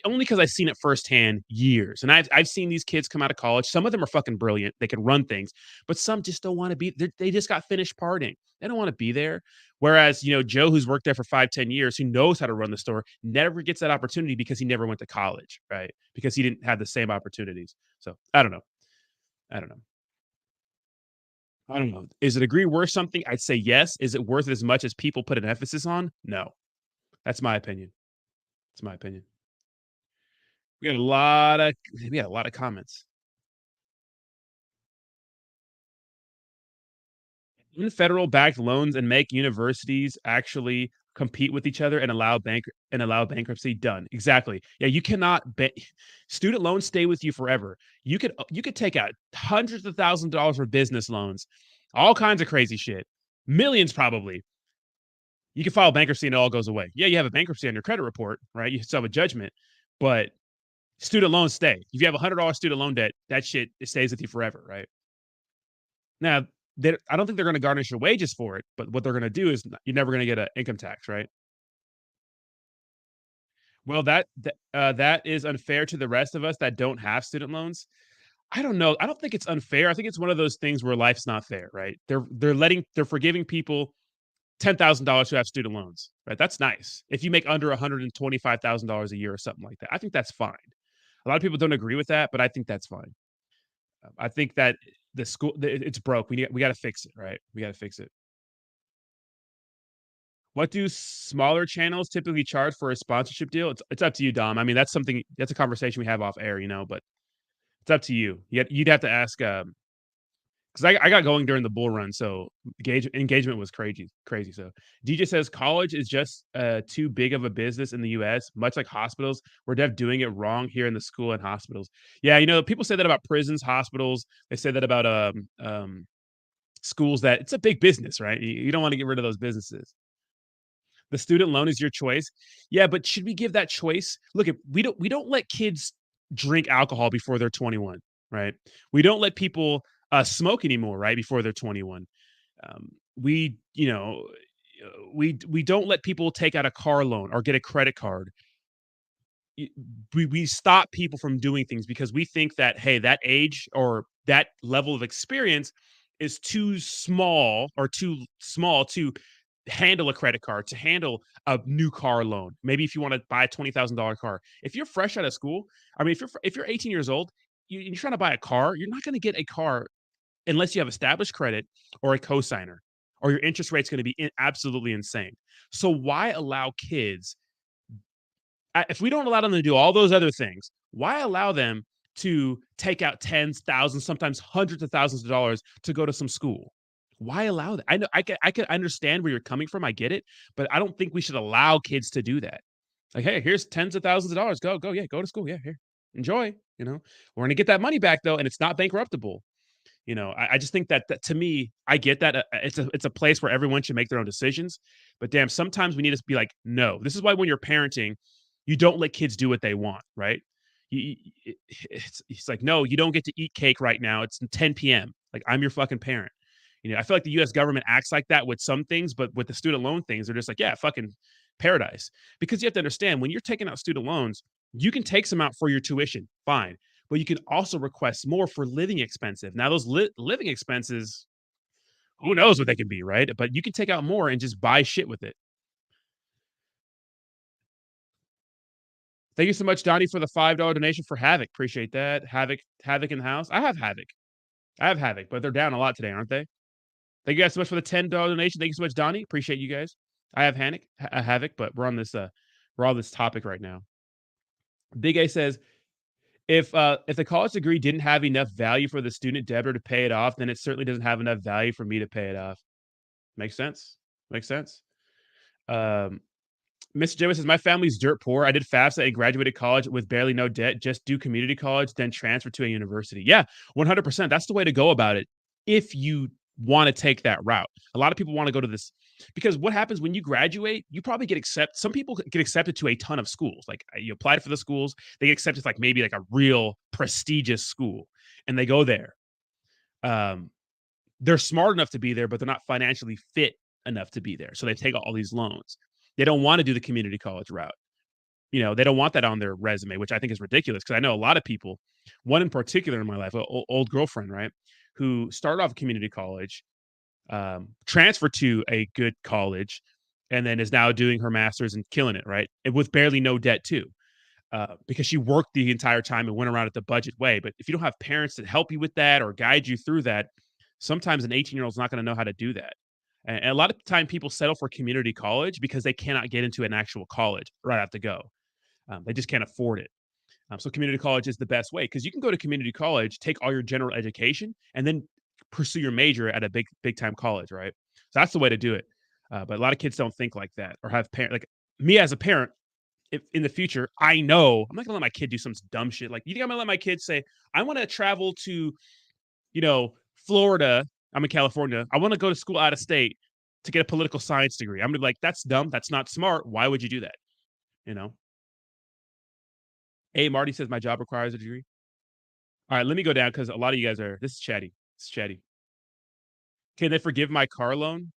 only because I've seen it firsthand years, and I've seen these kids come out of college. Some of them are fucking brilliant; they can run things, but some just don't want to be. They just got finished partying. They don't want to be there. Whereas, Joe, who's worked there for 5, 10 years, who knows how to run the store, never gets that opportunity because he never went to college, right? Because he didn't have the same opportunities. So I don't know. I don't know. I don't know. Is a degree worth something? I'd say yes. Is it worth it as much as people put an emphasis on? No. That's my opinion. It's my opinion. We got a lot of comments. Even federal backed loans and make universities actually compete with each other and allow bankruptcy. Done. Exactly. Yeah, you cannot student loans stay with you forever. You could take out hundreds of thousands of dollars for business loans, all kinds of crazy shit. Millions probably. You can file bankruptcy and it all goes away. Yeah, you have a bankruptcy on your credit report, right? You still have a judgment, but student loans stay. If you have $100 student loan debt, that shit it stays with you forever, right? Now, I don't think they're going to garnish your wages for it, but what they're going to do is you're never going to get an income tax, right? Well, that is unfair to the rest of us that don't have student loans. I don't know. I don't think it's unfair. I think it's one of those things where life's not fair, right? They're forgiving people $10,000 who have student loans, right? That's nice. If you make under $125,000 a year or something like that, I think that's fine. A lot of people don't agree with that, but I think that's fine. I think that it's broke. We got to fix it, right? We got to fix it. What do smaller channels typically charge for a sponsorship deal? It's up to you, Dom. I mean, that's a conversation we have off air, but it's up to you. You'd have to ask because I got going during the bull run, so engagement was crazy. So DJ says college is just too big of a business in the U.S. Much like hospitals, we're doing it wrong here in the school and hospitals. Yeah, people say that about prisons, hospitals. They say that about schools. That it's a big business, right? You don't want to get rid of those businesses. The student loan is your choice. Yeah, but should we give that choice? Look, if we don't let kids drink alcohol before they're 21, right? We don't let people smoke anymore, right? Before they're 21. We, we don't let people take out a car loan or get a credit card. We stop people from doing things because we think that, hey, that age or that level of experience is too small to handle a credit card, to handle a new car loan. Maybe if you want to buy a $20,000 car. If you're fresh out of school, I mean, if you're 18 years old, you're trying to buy a car, you're not going to get a car unless you have established credit or a cosigner, or your interest rate's going to be absolutely insane. So why allow kids, if we don't allow them to do all those other things, why allow them to take out tens, thousands, sometimes hundreds of thousands of dollars to go to some school? Why allow that? I know I can understand where you're coming from. I get it, but I don't think we should allow kids to do that. Like, hey, here's tens of thousands of dollars. Go, yeah, go to school. Yeah, here, enjoy. We're gonna get that money back though, and it's not bankruptable. I just think that to me, I get that it's a place where everyone should make their own decisions. But damn, sometimes we need to be like, no. This is why when you're parenting, you don't let kids do what they want, right? It's like, no, you don't get to eat cake right now. It's 10 p.m. Like, I'm your fucking parent. I feel like the U.S. government acts like that with some things, but with the student loan things, they're just like, yeah, fucking paradise. Because you have to understand, when you're taking out student loans, you can take some out for your tuition, fine, but you can also request more for living expenses. Now, those living expenses, who knows what they can be, right? But you can take out more and just buy shit with it. Thank you so much, Donnie, for the $5 donation for Havoc. Appreciate that. Havoc in the house. I have Havoc, but they're down a lot today, aren't they? Thank you guys so much for the $10 donation. Thank you so much, Donnie. Appreciate you guys. I have Havoc, but we're on this topic right now. Big A says, if the college degree didn't have enough value for the student debtor to pay it off, then it certainly doesn't have enough value for me to pay it off. Makes sense. Mr. Jimmy says, my family's dirt poor. I did FAFSA and graduated college with barely no debt. Just do community college, then transfer to a university. Yeah, 100%. That's the way to go about it. if you want to take that route. A lot of people want to go to this because what happens when you graduate, you probably get accepted. Some people get accepted to a ton of schools. Like you applied for the schools, they get accepted to like maybe like a real prestigious school and they go there. They're smart enough to be there, but they're not financially fit enough to be there. So they take all these loans. They don't want to do the community college route. You know, they don't want that on their resume, which I think is ridiculous because I know a lot of people, one in particular in my life, an old girlfriend, right, who started off community college, transferred to a good college, and then is now doing her master's and killing it, right? And with barely no debt too, because she worked the entire time and went around it the budget way. But if you don't have parents that help you with that or guide you through that, sometimes an 18-year-old is not going to know how to do that. And a lot of time people settle for community college because they cannot get into an actual college right out the go. They just can't afford it. So community college is the best way because you can go to community college, take all your general education, and then pursue your major at a big time college, right? So that's the way to do it. But a lot of kids don't think like that or have parents like me as a parent. If in the future, I know I'm not gonna let my kid do some dumb shit. Like, you think I'm gonna let my kid say, I want to travel to, you know, Florida. I'm in California. I want to go to school out of state to get a political science degree. I'm gonna be like, that's dumb. That's not smart. Why would you do that? You know? Hey, Marty says my job requires a degree. All right, let me go down because a lot of you guys are. This is chatty. It's chatty. Can they forgive my car loan?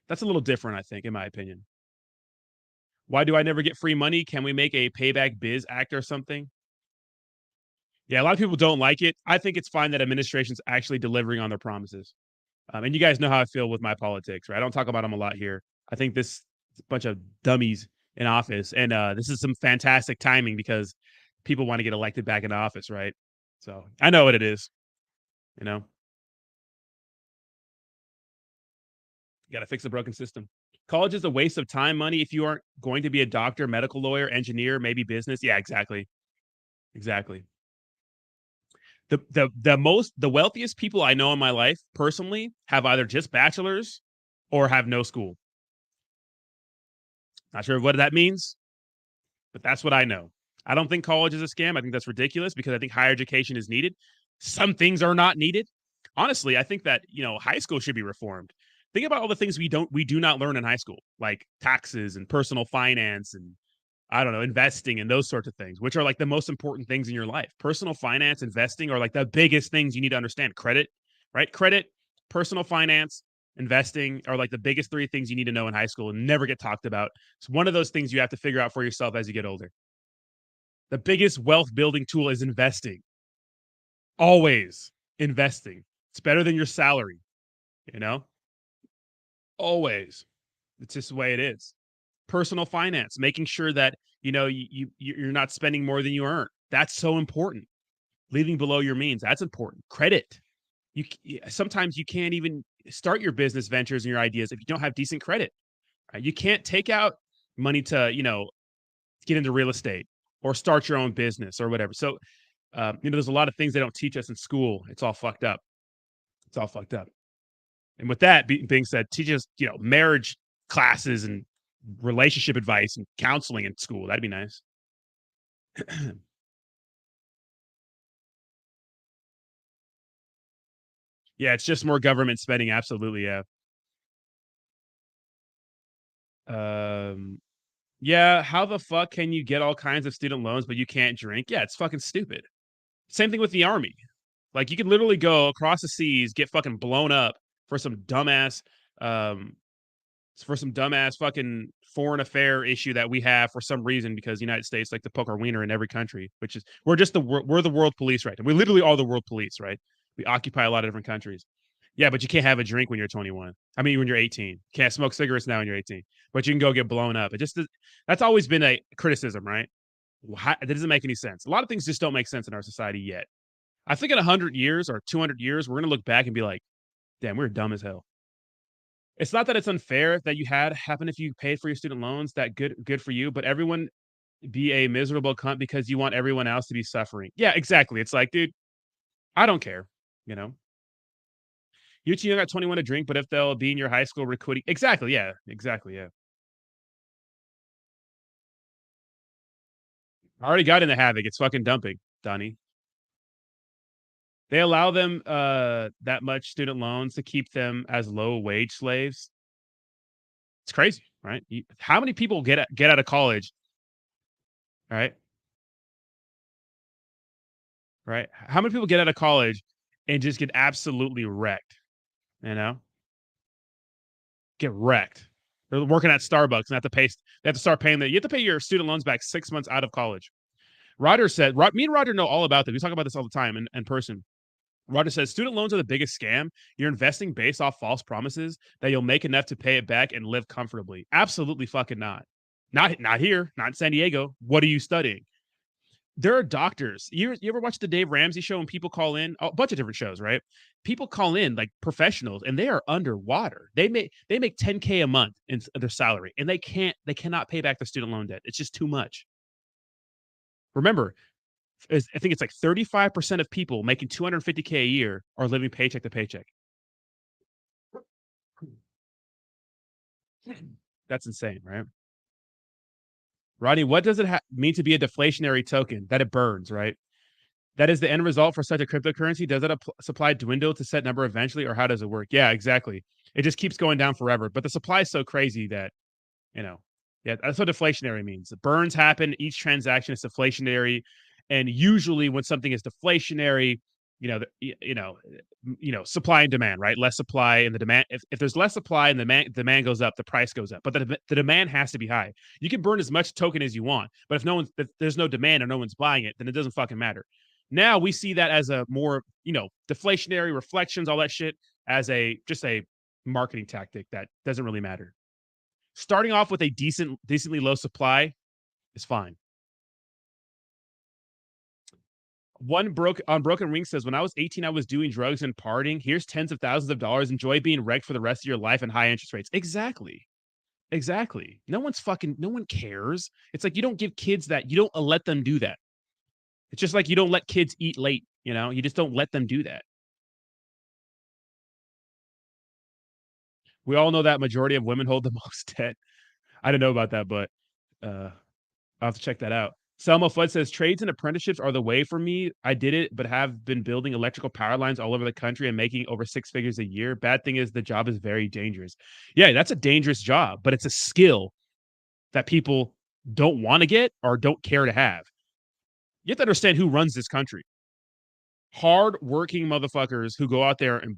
That's a little different, I think, in my opinion. Why do I never get free money? Can we make a payback biz act or something? Yeah, a lot of people don't like it. I think it's fine that administration's actually delivering on their promises. And you guys know how I feel with my politics, right? I don't talk about them a lot here. I think this is a bunch of dummies in office, and this is some fantastic timing because people want to get elected back into office, right? So I know what it is. You know, you got to fix the broken system. College is a waste of time, money if you aren't going to be a doctor, medical lawyer, engineer, maybe business. Yeah, exactly, exactly. The wealthiest people I know in my life personally have either just bachelors or have no school. Not sure what that means, but that's what I know. I don't think college is a scam. I think that's ridiculous because I think higher education is needed. Some things are not needed. Honestly, I think that, high school should be reformed. Think about all the things we do not learn in high school, like taxes and personal finance and I don't know, investing and those sorts of things, which are like the most important things in your life. Personal finance, investing are like the biggest things you need to understand. Credit, right? Credit, personal finance, investing are like the biggest three things you need to know in high school and never get talked about. It's one of those things you have to figure out for yourself as you get older. The biggest wealth building tool is investing. Always investing. It's better than your salary, you know? Always. It's just the way it is. Personal finance, making sure that, you're not spending more than you earn. That's so important. Living below your means, that's important. Credit. Sometimes you can't even start your business ventures and your ideas if you don't have decent credit. Right? You can't take out money to, get into real estate or start your own business or whatever. So, there's a lot of things they don't teach us in school. It's all fucked up. It's all fucked up. And with that being said, teach us, marriage classes and relationship advice and counseling in school. That'd be nice. Yeah, it's just more government spending. Absolutely, yeah. Um, yeah, how the fuck can you get all kinds of student loans, but you can't drink? Yeah, it's fucking stupid. Same thing with the army. Like, you can literally go across the seas, get fucking blown up for some dumbass, um, fucking foreign affair issue that we have for some reason because the United States like to poke our wiener in every country, which is we're the world police, right? We literally are the world police, right? We occupy a lot of different countries. Yeah, but you can't have a drink when you're 21. I mean, when you're 18, you can't smoke cigarettes now when you're 18, but you can go get blown up. That's always been a criticism, right? That doesn't make any sense. A lot of things just don't make sense in our society yet. I think in 100 years or 200 years, we're going to look back and be like, damn, we're dumb as hell. It's not that it's unfair that you had happen if you paid for your student loans, that good for you, but everyone be a miserable cunt because you want everyone else to be suffering. Yeah, exactly. It's like, dude, I don't care, you know? You're too young at 21 to drink, but if they'll be in your high school recruiting. Exactly, yeah. Exactly, yeah. I already got in the havoc. It's fucking dumping, Donnie. They allow them that much student loans to keep them as low wage slaves. It's crazy, right? How many people get out of college, right? Right? How many people get out of college and just get absolutely wrecked? You know, get wrecked. They're working at Starbucks and have to pay. They have to start paying that. You have to pay your student loans back 6 months out of college. Roger said, me and Roger know all about this. We talk about this all the time in person. Roger says student loans are the biggest scam. You're investing based off false promises that you'll make enough to pay it back and live comfortably. Absolutely fucking not. Not here, not in San Diego. What are you studying? There are doctors. You ever watch the Dave Ramsey show and people call in? A bunch of different shows, right? People call in like professionals and they are underwater. They make $10K a month in their salary and they cannot pay back their student loan debt. It's just too much. Remember, I think it's like 35% of people making $250K a year are living paycheck to paycheck. That's insane, right? Rodney, what does it mean to be a deflationary token? That it burns, right? That is the end result for such a cryptocurrency. Does that supply dwindle to set number eventually, or how does it work? Yeah, exactly. It just keeps going down forever. But the supply is so crazy that, yeah, that's what deflationary means. The burns happen. Each transaction is deflationary. And usually when something is deflationary, supply and demand, right? Less supply and the demand. If there's less supply and the demand goes up, the price goes up. But the demand has to be high. You can burn as much token as you want, but if there's no demand or no one's buying it, then it doesn't fucking matter. Now we see that as a more, deflationary reflections, all that shit as just a marketing tactic that doesn't really matter. Starting off with a decently low supply is fine. Broken Ring says, when I was 18, I was doing drugs and partying. Here's tens of thousands of dollars. Enjoy being wrecked for the rest of your life and high interest rates. Exactly. No one cares. It's like you don't give kids that. You don't let them do that. It's just like you don't let kids eat late. You just don't let them do that. We all know that majority of women hold the most debt. I don't know about that, but I'll have to check that out. Selma Flood says, trades and apprenticeships are the way for me. I did it, but have been building electrical power lines all over the country and making over 6 figures a year. Bad thing is the job is very dangerous. Yeah, that's a dangerous job, but it's a skill that people don't want to get or don't care to have. You have to understand who runs this country. Hard-working motherfuckers who go out there and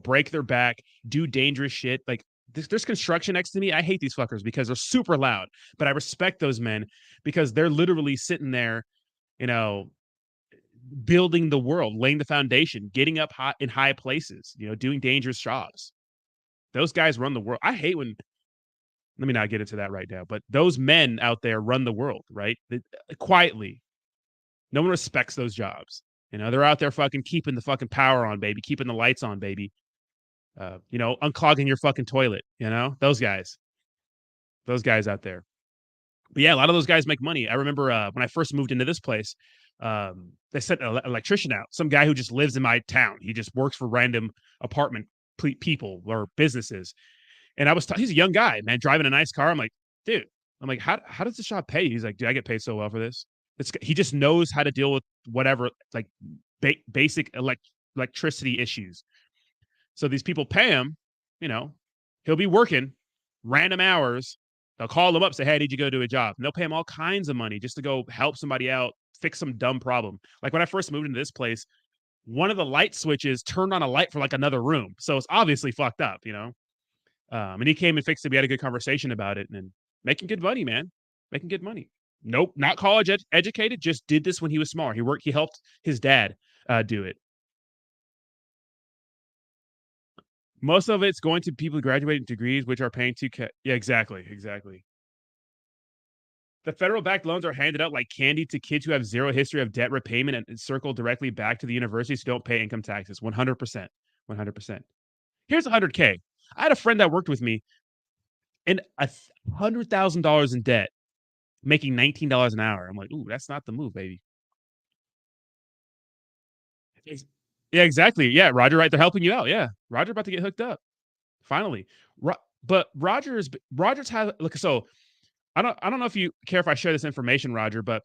break their back, do dangerous shit. Like, there's construction next to me. I hate these fuckers because they're super loud, but I respect those men because they're literally sitting there, building the world, laying the foundation, getting up in high places, doing dangerous jobs. Those guys run the world. I hate when, let me not get into that right now, but those men out there run the world, right? Quietly. No one respects those jobs. They're out there fucking keeping the fucking power on, baby, keeping the lights on, baby. Unclogging your fucking toilet, those guys out there. But yeah, a lot of those guys make money. I remember when I first moved into this place, they sent an electrician out, some guy who just lives in my town. He just works for random apartment people or businesses. And he's a young guy, man, driving a nice car. I'm like, dude, how does the shop pay? He's like, dude, I get paid so well for this. He just knows how to deal with whatever, like basic electricity issues. So these people pay him, he'll be working random hours. They'll call him up, say, hey, I need you to go do a job. And they'll pay him all kinds of money just to go help somebody out, fix some dumb problem. Like when I first moved into this place, one of the light switches turned on a light for like another room. So it's obviously fucked up, and he came and fixed it. We had a good conversation about it and making good money, man. Making good money. Nope, not college educated, just did this when he was smaller. He helped his dad do it. Most of it's going to people graduating degrees, which are paying yeah, exactly. The federal-backed loans are handed out like candy to kids who have zero history of debt repayment and circle directly back to the universities who don't pay income taxes. 100%. Here's $100K. I had a friend that worked with me and $100,000 in debt, making $19 an hour. I'm like, ooh, that's not the move, baby. Yeah, exactly. Yeah, Roger, right? They're helping you out. Yeah, Roger about to get hooked up. Finally, but Rogers has look. So I don't know if you care if I share this information, Roger. But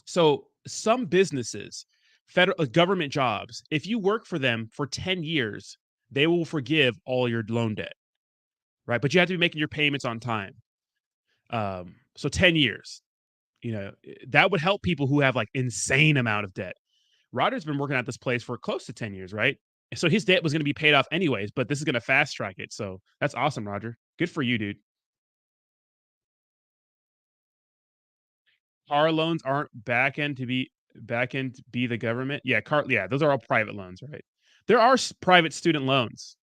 so some businesses federal government jobs. If you work for them for 10 years, they will forgive all your loan debt, right? But you have to be making your payments on time. So 10 years, that would help people who have like insane amount of debt. Roger's been working at this place for close to 10 years, right? So his debt was going to be paid off anyways, but this is going to fast track it. So that's awesome, Roger. Good for you, dude. Car loans aren't back end to be the government. Yeah, those are all private loans, right? There are private student loans.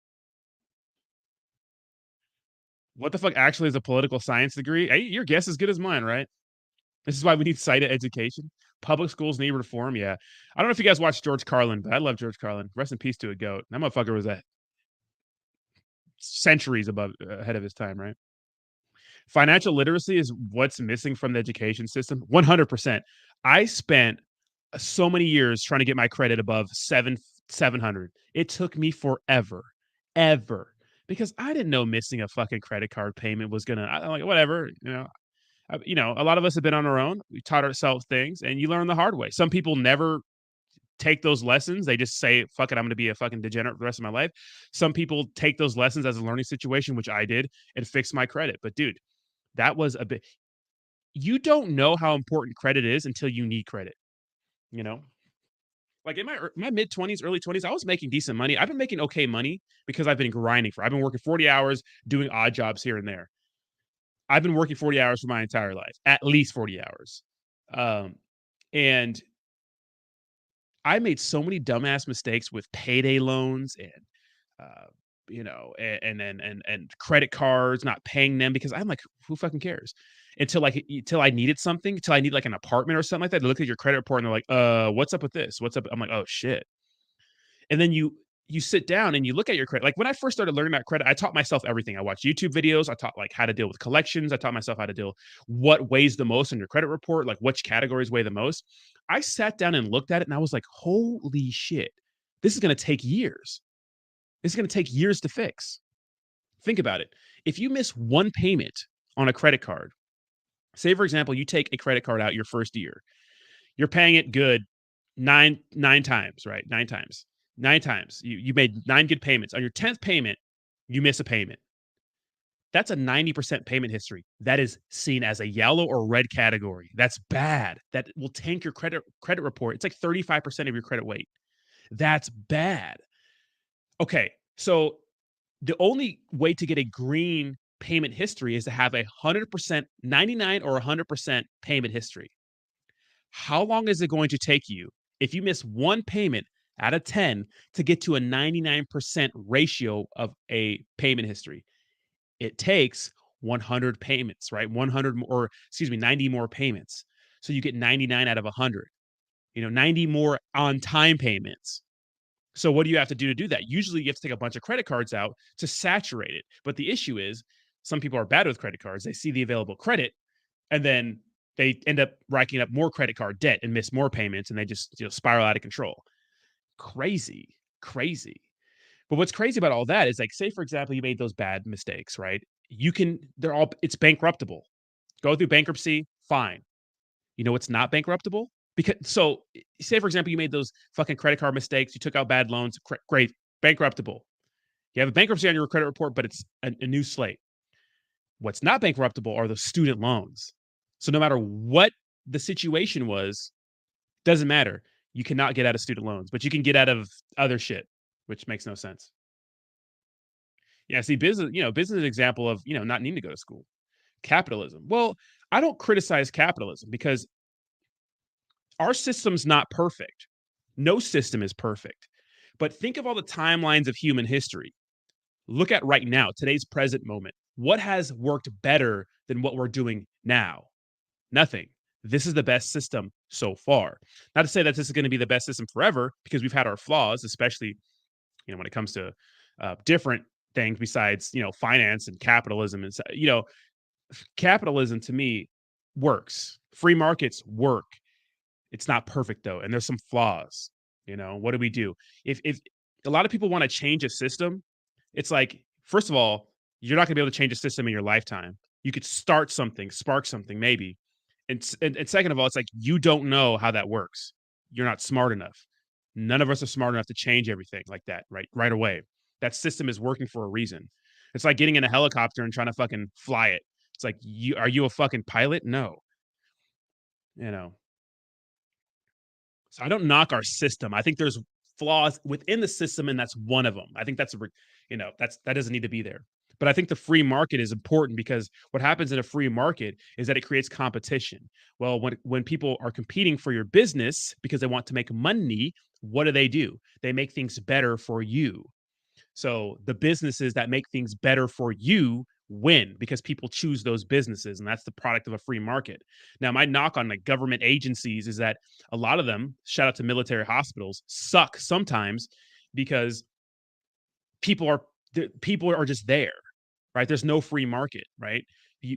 What the fuck actually is a political science degree? Hey, your guess is good as mine, right? This is why we need cited education. Public schools need reform. Yeah. I don't know if you guys watched George Carlin, but I love George Carlin. Rest in peace to a goat. That motherfucker was centuries ahead of his time, right? Financial literacy is what's missing from the education system. 100%. I spent so many years trying to get my credit above 700. It took me forever, because I didn't know missing a fucking credit card payment was gonna. I'm like, whatever, a lot of us have been on our own. We taught ourselves things, and you learn the hard way. Some people never take those lessons. They just say, fuck it, I'm going to be a fucking degenerate for the rest of my life. Some people take those lessons as a learning situation, which I did, and fix my credit. But dude, that was a bit. You don't know how important credit is until you need credit. Like in my mid 20s, early 20s, I was making decent money. I've been making okay money because I've been grinding I've been working 40 hours, doing odd jobs here and there. I've been working 40 hours for my entire life, at least 40 hours. And I made so many dumbass mistakes with payday loans and and credit cards, not paying them because I'm like, who fucking cares? Until I needed something, until I need like an apartment or something like that. They look at your credit report and they're like, what's up with this? What's up? I'm like, oh shit. And then you sit down and you look at your credit. Like when I first started learning about credit, I taught myself everything. I watched YouTube videos. I taught like how to deal with collections. I taught myself how to deal what weighs the most on your credit report, like which categories weigh the most. I sat down and looked at it and I was like, holy shit, this is going to take years. This is going to take years to fix. Think about it. If you miss one payment on a credit card, say, for example, you take a credit card out your first year, you're paying it good nine times, right? Nine times. You made 9 good payments. On your 10th payment, you miss a payment. That's a 90% payment history. That is seen as a yellow or red category. That's bad. That will tank your credit report. It's like 35% of your credit weight. That's bad. Okay, so the only way to get a green payment history is to have 100%, 99 or 100% payment history. How long is it going to take you if you miss one payment out of 10 to get to a 99% ratio of a payment history? It takes 100 payments, right? 90 more payments. So you get 99 out of 100, 90 more on time payments. So what do you have to do that? Usually you have to take a bunch of credit cards out to saturate it. But the issue is some people are bad with credit cards. They see the available credit and then they end up racking up more credit card debt and miss more payments and they just spiral out of control. Crazy. But what's crazy about all that is like, say, for example, you made those bad mistakes, right? It's bankruptable. Go through bankruptcy, fine. It's not bankruptable? So say, for example, you made those fucking credit card mistakes. You took out bad loans. Great. Bankruptable. You have a bankruptcy on your credit report, but it's a new slate. What's not bankruptable are the student loans. So no matter what the situation was, doesn't matter. You cannot get out of student loans, but you can get out of other shit, which makes no sense. Yeah, see, business is an example of, not needing to go to school. Capitalism. Well, I don't criticize capitalism because our system's not perfect. No system is perfect. But think of all the timelines of human history. Look at right now, today's present moment. What has worked better than what we're doing now? Nothing. This is the best system so far. Not to say that this is going to be the best system forever, because we've had our flaws, especially, when it comes to different things besides, finance and capitalism. And, capitalism to me works. Free markets work. It's not perfect though. And there's some flaws. What do we do? If a lot of people want to change a system, it's like, first of all, you're not gonna be able to change a system in your lifetime. You could start something, spark something, maybe. And second of all, it's like, you don't know how that works. You're not smart enough. None of us are smart enough to change everything like that right away. That system is working for a reason. It's like getting in a helicopter and trying to fucking fly it. It's like, are you a fucking pilot? No. You know. So I don't knock our system. I think there's flaws within the system, and that's one of them. I think that doesn't need to be there. But I think the free market is important because what happens in a free market is that it creates competition. Well, when people are competing for your business because they want to make money, what do? They make things better for you. So the businesses that make things better for you win because people choose those businesses, and that's the product of a free market. Now, my knock on like government agencies is that a lot of them, shout out to military hospitals, suck sometimes because people are just there, right? There's no free market, right?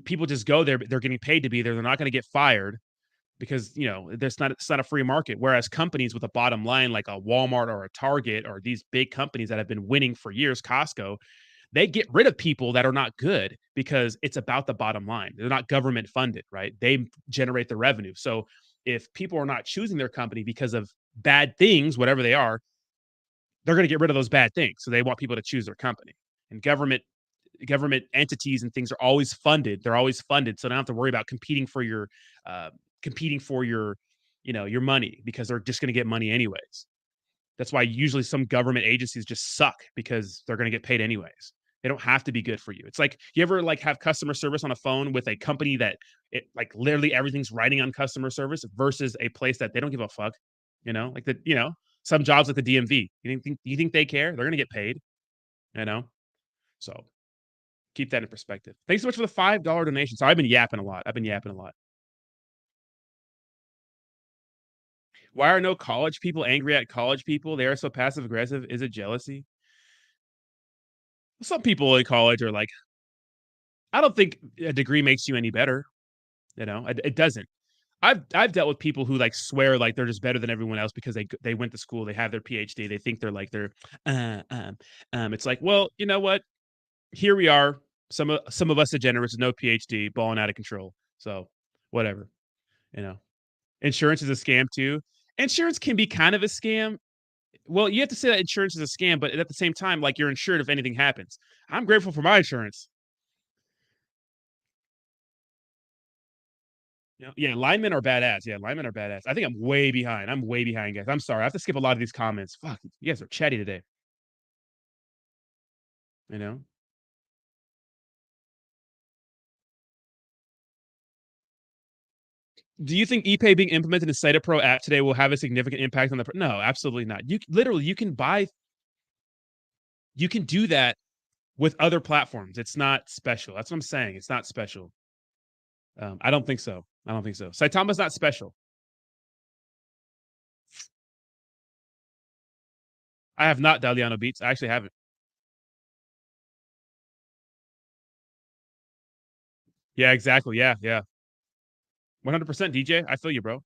People just go there, but they're getting paid to be there. They're not going to get fired because it's not a free market. Whereas companies with a bottom line like a Walmart or a Target or these big companies that have been winning for years, Costco, they get rid of people that are not good because it's about the bottom line. They're not government funded, right? They generate the revenue. So if people are not choosing their company because of bad things, whatever they are, they're going to get rid of those bad things. So they want people to choose their company. And government entities and things are always funded. They're always funded, so they don't have to worry about competing for your your money because they're just going to get money anyways. That's why usually some government agencies just suck because they're going to get paid anyways. They don't have to be good for you. It's like you ever like have customer service on a phone with a company that it like literally everything's writing on customer service versus a place that they don't give a fuck. Like some jobs like the DMV. You think they care? They're going to get paid. You know, so keep that in perspective. Thanks so much for the $5 donation. So I've been yapping a lot. Why are no college people angry at college people? They are so passive aggressive. Is it jealousy? Some people in college are like, I don't think a degree makes you any better. It doesn't. I've dealt with people who like swear like they're just better than everyone else because they went to school, they have their PhD, they think it's like, well, you know what? Here we are. Some of us degenerates with no PhD, balling out of control. So whatever. Insurance is a scam too. Insurance can be kind of a scam. Well, you have to say that insurance is a scam, but at the same time, like you're insured if anything happens. I'm grateful for my insurance. Yeah, linemen are badass. Yeah, linemen are badass. I think I'm way behind. Guys. I'm sorry. I have to skip a lot of these comments. Fuck, you guys are chatty today. You know? Do you think ePay being implemented in Sita Pro app today will have a significant impact on the? No, absolutely not. You can do that with other platforms. It's not special. That's what I'm saying. It's not special. I don't think so. Saitama's not special. I have not Daliano Beats. I actually haven't. Yeah, exactly. Yeah. 100% DJ. I feel you, bro.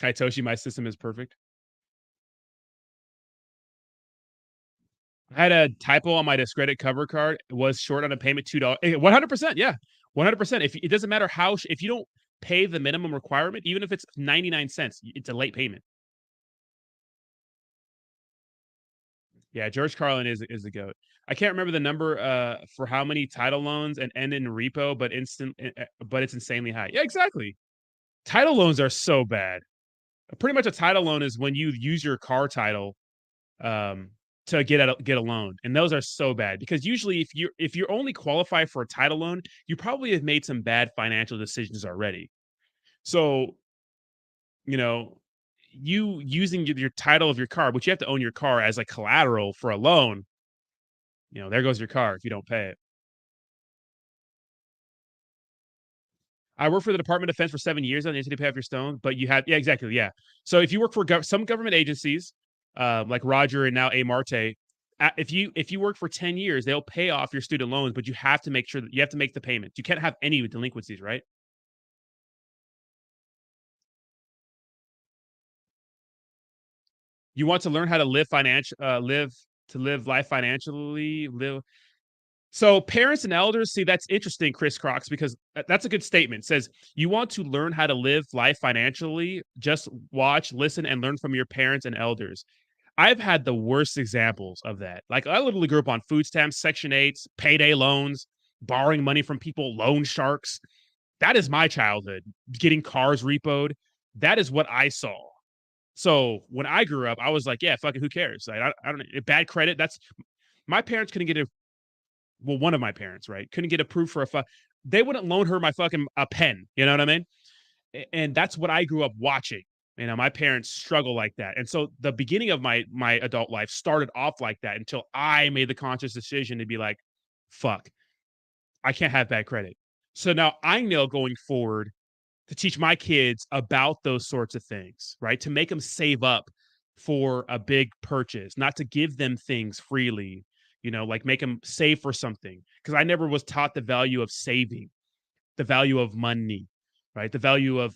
Kaitoshi, my system is perfect. I had a typo on my discredit cover card. It was short on a payment $2. 100%. Yeah. 100%. If it doesn't matter if you don't pay the minimum requirement, even if it's 99 cents, it's a late payment. Yeah, George Carlin is the GOAT. I can't remember the number for how many title loans and end in repo, but it's insanely high. Yeah, exactly. Title loans are so bad. Pretty much a title loan is when you use your car title to get a loan, and those are so bad because usually if you're only qualified for a title loan, you probably have made some bad financial decisions already. So, you using your title of your car, but you have to own your car as a collateral for a loan. There goes your car if you don't pay it. I worked for the Department of Defense for 7 years on the entity pay off your stone, but you have, yeah, exactly. Yeah. So if you work for some government agencies, like Roger and now A Marte, if you work for 10 years, they'll pay off your student loans, but you have to make sure that you have to make the payment. You can't have any delinquencies, right? You want to learn how to live life financially, So parents and elders, see, that's interesting, Chris Crocs, because that's a good statement. It says you want to learn how to live life financially, just watch, listen, and learn from your parents and elders. I've had the worst examples of that. Like I literally grew up on food stamps, Section 8s, payday loans, borrowing money from people, loan sharks. That is my childhood. Getting cars repoed. That is what I saw. So when I grew up, I was like, yeah, fucking who cares? Like, I don't bad credit. That's my parents couldn't get a well, one of my parents, right? Couldn't get approved for they wouldn't loan her my fucking a pen. You know what I mean? And that's what I grew up watching. You know, my parents struggle like that. And so the beginning of my adult life started off like that until I made the conscious decision to be like, fuck, I can't have bad credit. So now I know going forward to teach my kids about those sorts of things, right? To make them save up for a big purchase, not to give them things freely, like make them save for something. Because I never was taught the value of saving, the value of money, right? The value of,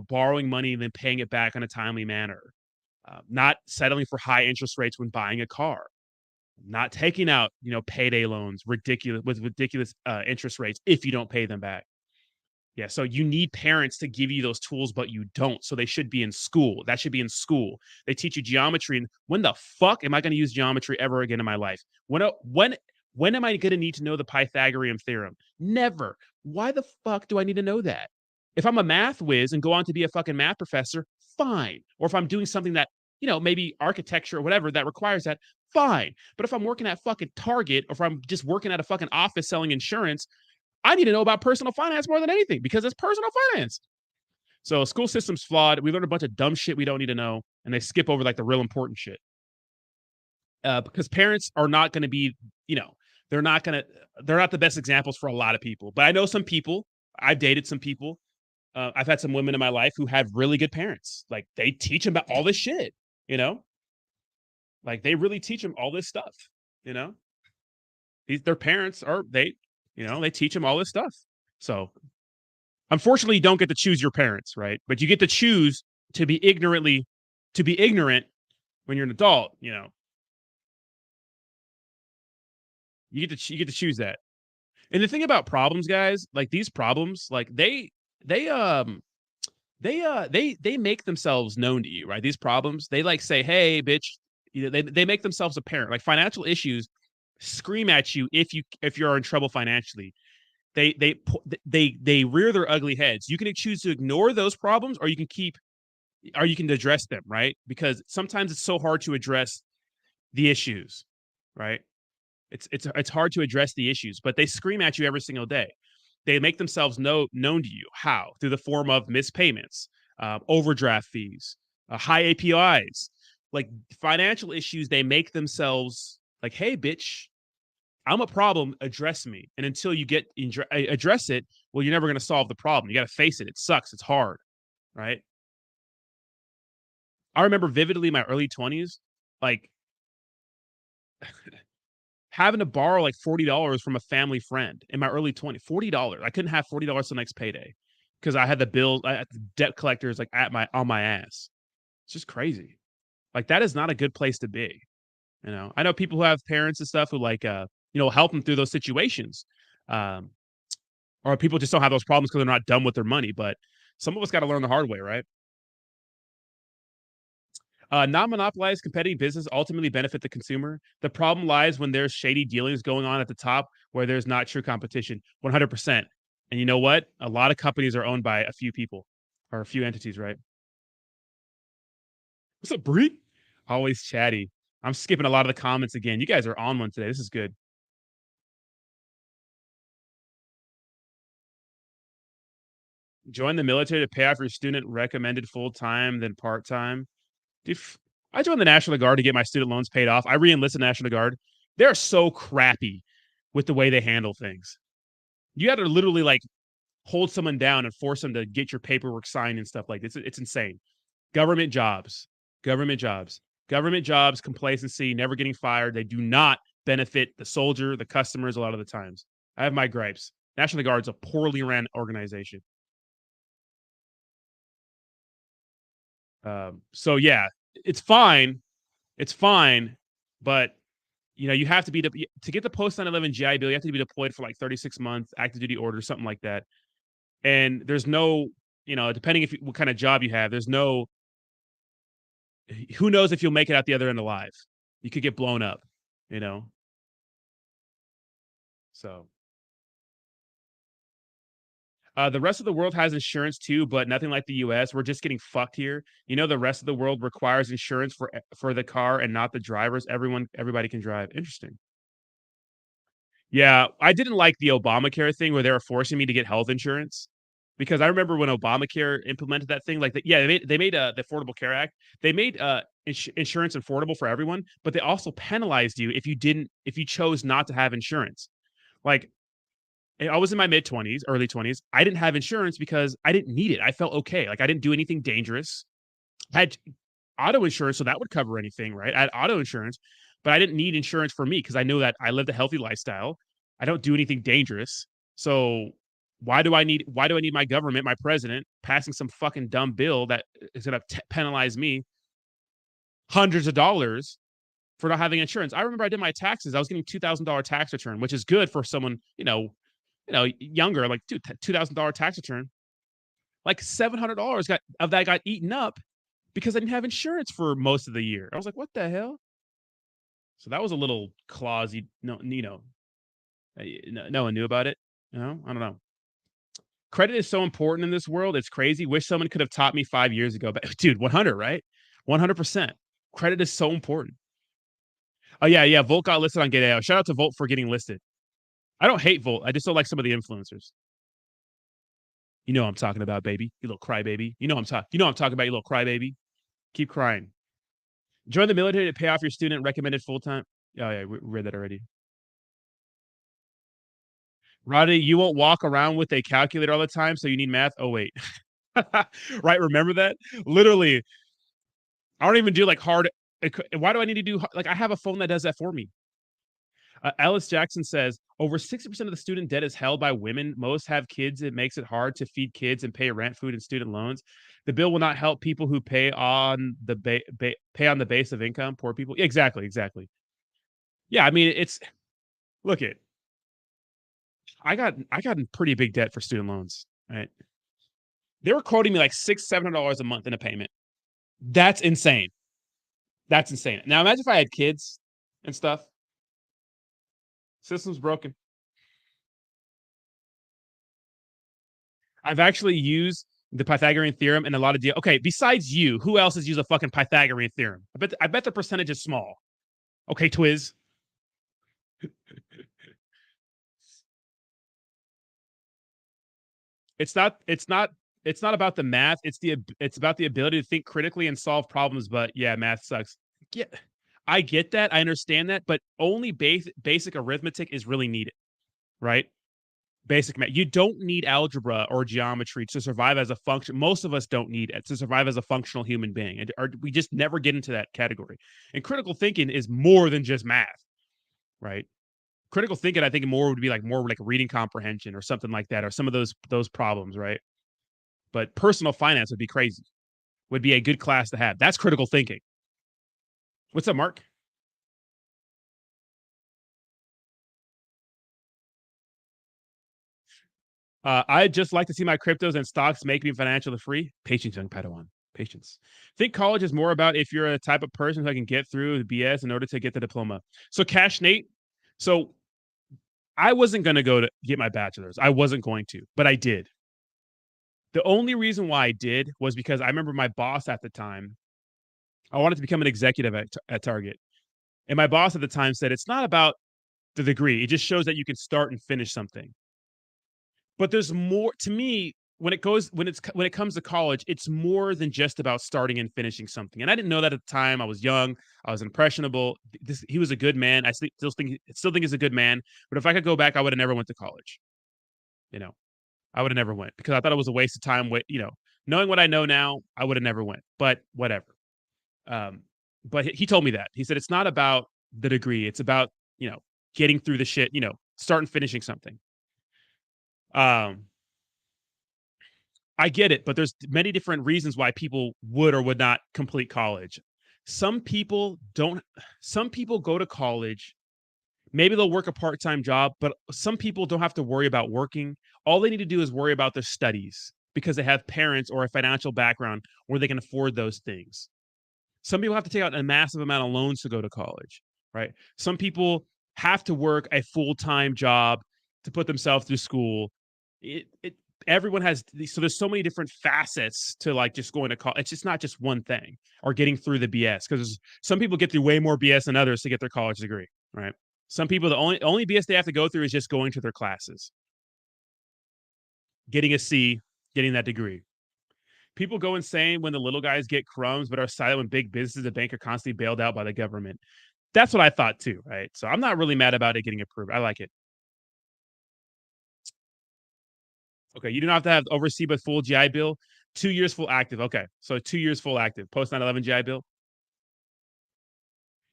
borrowing money and then paying it back in a timely manner, not settling for high interest rates when buying a car, not taking out, payday loans with ridiculous interest rates if you don't pay them back. Yeah, so you need parents to give you those tools, but you don't. So they should be in school. That should be in school. They teach you geometry, and when the fuck am I going to use geometry ever again in my life? When am I going to need to know the Pythagorean theorem? Never. Why the fuck do I need to know that? If I'm a math whiz and go on to be a fucking math professor, fine. Or if I'm doing something that, maybe architecture or whatever that requires that, fine. But if I'm working at fucking Target or if I'm just working at a fucking office selling insurance, I need to know about personal finance more than anything because it's personal finance. So school system's flawed. We learn a bunch of dumb shit we don't need to know, and they skip over like the real important shit. Because parents are not going to be, they're not the best examples for a lot of people. But I know some people. I've dated some people. I've had some women in my life who have really good parents. Like they teach them about all this shit. Like they really teach them all this stuff. Their parents they teach them all this stuff. So unfortunately, you don't get to choose your parents, right? But you get to choose to be ignorant when you're an adult, You get to choose that. And the thing about problems, guys, like these problems, like they make themselves known to you, right? These problems, they like say, "Hey, bitch," they make themselves apparent. Like financial issues scream at you if you're in trouble financially. They rear their ugly heads. You can choose to ignore those problems, or you can address them, right? Because sometimes it's so hard to address the issues, right? It's hard to address the issues, but they scream at you every single day. They make themselves known to you. How? Through the form of missed payments, overdraft fees, high APIs, like financial issues. They make themselves like, "Hey, bitch, I'm a problem. Address me." And until you address it, well, you're never going to solve the problem. You got to face it. It sucks. It's hard, right? I remember vividly my early 20s, like having to borrow like $40 from a family friend in my early 20s. $40. I couldn't have $40 the next payday because I had the bills, I had the debt collectors like on my ass. It's just crazy. Like that is not a good place to be. I know people who have parents and stuff who like help them through those situations. Or people just don't have those problems because they're not done with their money. But some of us got to learn the hard way, right? Non-monopolized competitive business ultimately benefit the consumer. The problem lies when there's shady dealings going on at the top where there's not true competition. 100%. And you know what? A lot of companies are owned by a few people or a few entities, right? What's up, Bree? Always chatty. I'm skipping a lot of the comments again. You guys are on one today. This is good. Join the military to pay off your student recommended full-time, then part-time. Dude, I joined the National Guard to get my student loans paid off. I re-enlisted the National Guard. They're so crappy with the way they handle things. You got to literally like hold someone down and force them to get your paperwork signed and stuff like this. It's insane. Government jobs, complacency, never getting fired. They do not benefit the soldier, the customers a lot of the times. I have my gripes. National Guard's a poorly ran organization. So yeah, it's fine. But you have to be to get the post 9/11 GI Bill. You have to be deployed for like 36 months, active duty order, something like that. And there's no, depending what kind of job you have, there's no. Who knows if you'll make it out the other end alive? You could get blown up, So. The rest of the world has insurance too, but nothing like the US. We're just getting fucked here. The rest of the world requires insurance for the car and not the drivers. Everybody can drive. Interesting. Yeah, I didn't like the Obamacare thing where they were forcing me to get health insurance because I remember when Obamacare implemented that thing. Like, they made the Affordable Care Act. They made insurance affordable for everyone, but they also penalized you if you chose not to have insurance. Like, I was in my mid-20s, early 20s. I didn't have insurance because I didn't need it. I felt okay. Like, I didn't do anything dangerous. I had auto insurance, so that would cover anything, right? I had auto insurance, but I didn't need insurance for me because I know that I lived a healthy lifestyle. I don't do anything dangerous. So why do I need my government, my president, passing some fucking dumb bill that is going to penalize me hundreds of dollars for not having insurance? I remember I did my taxes. I was getting $2,000 tax return, which is good for someone, younger, like, dude, $2,000 tax return, like $700 got eaten up because I didn't have insurance for most of the year. I was like, what the hell? So that was a little clausy. No one knew about it. I don't know. Credit is so important in this world. It's crazy. Wish someone could have taught me 5 years ago. But dude, 100, right? 100%. Credit is so important. Oh yeah. Volt got listed on Gate.io. Shout out to Volt for getting listed. I don't hate Volt. I just don't like some of the influencers. You know what I'm talking about, baby. You little crybaby. You know what I'm talking about, you little crybaby. Keep crying. Join the military to pay off your student recommended full-time. Oh, yeah, we read that already. Roddy, you won't walk around with a calculator all the time, so you need math. Oh, wait. Right, remember that? Literally, I don't even do like hard. Why do I need to do, like, I have a phone that does that for me. Alice Jackson says, over 60% of the student debt is held by women. Most have kids. It makes it hard to feed kids and pay rent, food, and student loans. The bill will not help people who pay on the pay on the base of income, poor people. Exactly. Yeah, I mean, look it. I got in pretty big debt for student loans, right? They were quoting me like $600-700 a month in a payment. That's insane. Now imagine if I had kids and stuff. System's broken. I've actually used the Pythagorean theorem and a lot of deals. Okay, besides you, who else has used a fucking Pythagorean theorem? I bet the percentage is small. Okay, Twiz. It's not about the math. It's about the ability to think critically and solve problems. But yeah, math sucks. Yeah, I get that. I understand that. But only basic arithmetic is really needed, right? Basic math. You don't need algebra or geometry to survive as a function. Most of us don't need it to survive as a functional human being. Or we just never get into that category. And critical thinking is more than just math, right? Critical thinking, I think, would be more like reading comprehension or something like that, or some of those problems, right? But personal finance would be crazy. Would be a good class to have. That's critical thinking. What's up, Mark? I'd just like to see my cryptos and stocks make me financially free. Patience, young Padawan. Patience. Think college is more about if you're a type of person who can get through the BS in order to get the diploma. So, Cash Nate. So, I wasn't going to go to get my bachelor's. I wasn't going to, but I did. The only reason why I did was because I remember my boss at the time. I wanted to become an executive at Target. And my boss at the time said, it's not about the degree. It just shows that you can start and finish something. But there's more to me when it comes to college. It's more than just about starting and finishing something. And I didn't know that at the time. I was young. I was impressionable. He was a good man. I still think he's a good man. But if I could go back, I would have never went to college. I would have never went because I thought it was a waste of time. Knowing what I know now, I would have never went. But whatever. But he told me that. He said it's not about the degree. It's about getting through the shit. Start and finishing something. I get it, but there's many different reasons why people would or would not complete college. Some people go to college Maybe they'll work a part-time job, but some people don't have to worry about working. All they need to do is worry about their studies because they have parents or a financial background where they can afford those things. Some people have to take out a massive amount of loans to go to college, right? Some people have to work a full-time job to put themselves through school. Everyone has, so there's so many different facets to like just going to college. It's just not just one thing or getting through the BS, because some people get through way more BS than others to get their college degree, right? Some people, the only BS they have to go through is just going to their classes, getting a C, getting that degree. People go insane when the little guys get crumbs, but are silent when big businesses and bank are constantly bailed out by the government. That's what I thought too, right? So I'm not really mad about it getting approved. I like it. Okay, you do not have to have oversee but full GI Bill. 2 years full active. Okay, so 2 years full active. Post 9/11 GI Bill.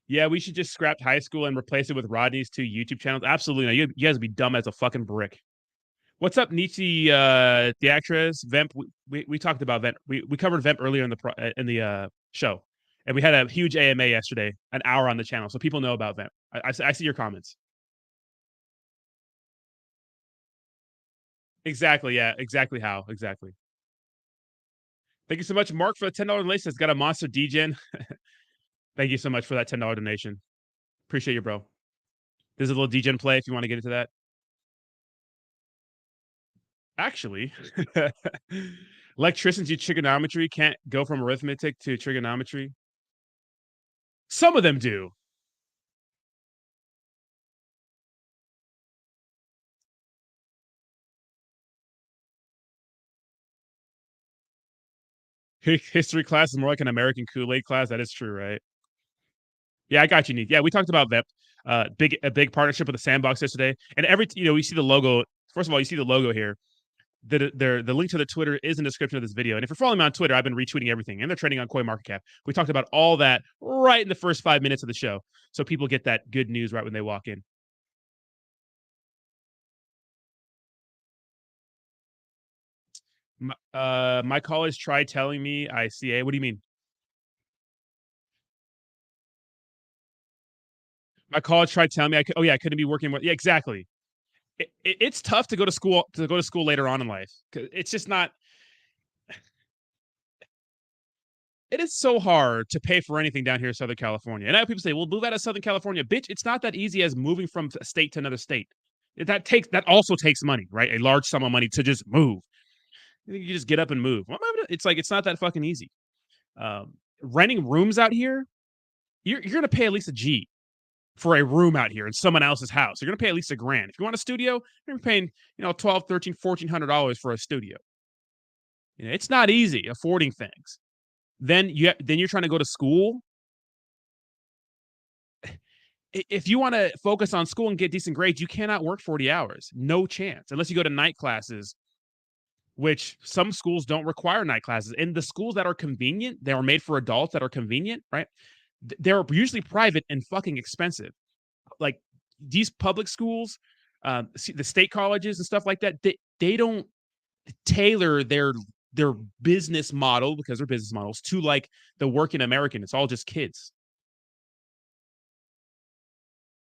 Yeah, we should just scrap high school and replace it with Rodney's 2 YouTube channels. Absolutely. No, you guys would be dumb as a fucking brick. What's up, Nietzsche, the actress, Vemp? We talked about Vemp. We covered Vemp earlier in the show, and we had a huge AMA yesterday, an hour on the channel, so people know about Vemp. I see your comments. Exactly. Yeah. Exactly. How? Exactly. Thank you so much, Mark, for the $10 donation. It's got a monster DGen. Thank you so much for that $10 donation. Appreciate you, bro. There's a little DGen play if you want to get into that. Actually, electricians use trigonometry, can't go from arithmetic to trigonometry. Some of them do. History class is more like an American Kool-Aid class. That is true, right? Yeah, I got you, Nick. Yeah, we talked about VEP. A big partnership with the Sandbox yesterday. And we see the logo. First of all, you see the logo here. The link to the Twitter is in the description of this video. And if you're following me on Twitter, I've been retweeting everything, and they're trending on CoinMarketCap. We talked about all that right in the first 5 minutes of the show, so people get that good news right when they walk in. My college tried telling me ICA. What do you mean? My college tried telling me I couldn't be working. Yeah, exactly. It's tough to go to school later on in life. It's just not. It is so hard to pay for anything down here in Southern California. And I have people say, "Well, move out of Southern California, bitch." It's not that easy as moving from a state to another state. That also takes money, right? A large sum of money to just move. You just get up and move. It's like it's not that fucking easy. Renting rooms out here, you're gonna pay at least a G for a room out here in someone else's house. You're gonna pay at least $1,000. If you want a studio, you're paying, $1,200, $1,300, $1,400 for a studio. It's not easy affording things. Then you're trying to go to school. If you want to focus on school and get decent grades, you cannot work 40 hours. No chance. Unless you go to night classes, which some schools don't require night classes. And the schools that are convenient, they are made for adults that are convenient, right? They're usually private and fucking expensive. Like these public schools, the state colleges and stuff like that, they don't tailor their business model, because they're business models, to like the working American. It's all just kids.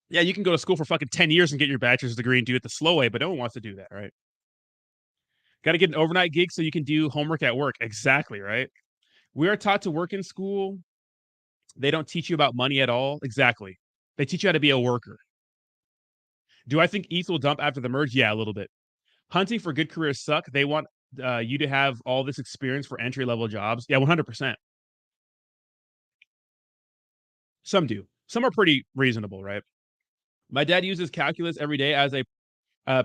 Yeah, you can go to school for fucking 10 years and get your bachelor's degree and do it the slow way, but no one wants to do that, right? Got to get an overnight gig so you can do homework at work. Exactly, right? We are taught to work in school. They don't teach you about money at all. Exactly. They teach you how to be a worker. Do I think ETH will dump after the merge? Yeah, a little bit. Hunting for good careers suck. They want you to have all this experience for entry-level jobs. Yeah, 100%. Some do. Some are pretty reasonable, right? My dad uses calculus every day as a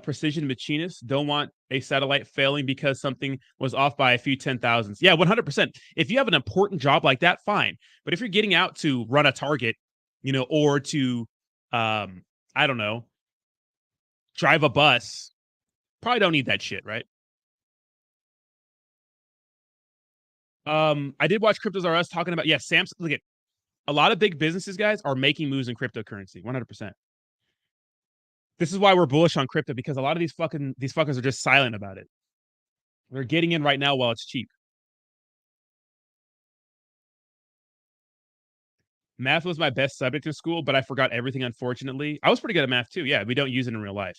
precision machinist. Don't want a satellite failing because something was off by a few 10,000s. Yeah, 100%. If you have an important job like that, fine. But if you're getting out to run a target, or to, I don't know, drive a bus, probably don't need that shit, right? I did watch Cryptos R Us talking about, Samsung. Look at a lot of big businesses, guys, are making moves in cryptocurrency. 100%. This is why we're bullish on crypto, because a lot of these fuckers are just silent about it. They're getting in right now while it's cheap. Math was my best subject in school, but I forgot everything, unfortunately. I was pretty good at math too. Yeah, we don't use it in real life.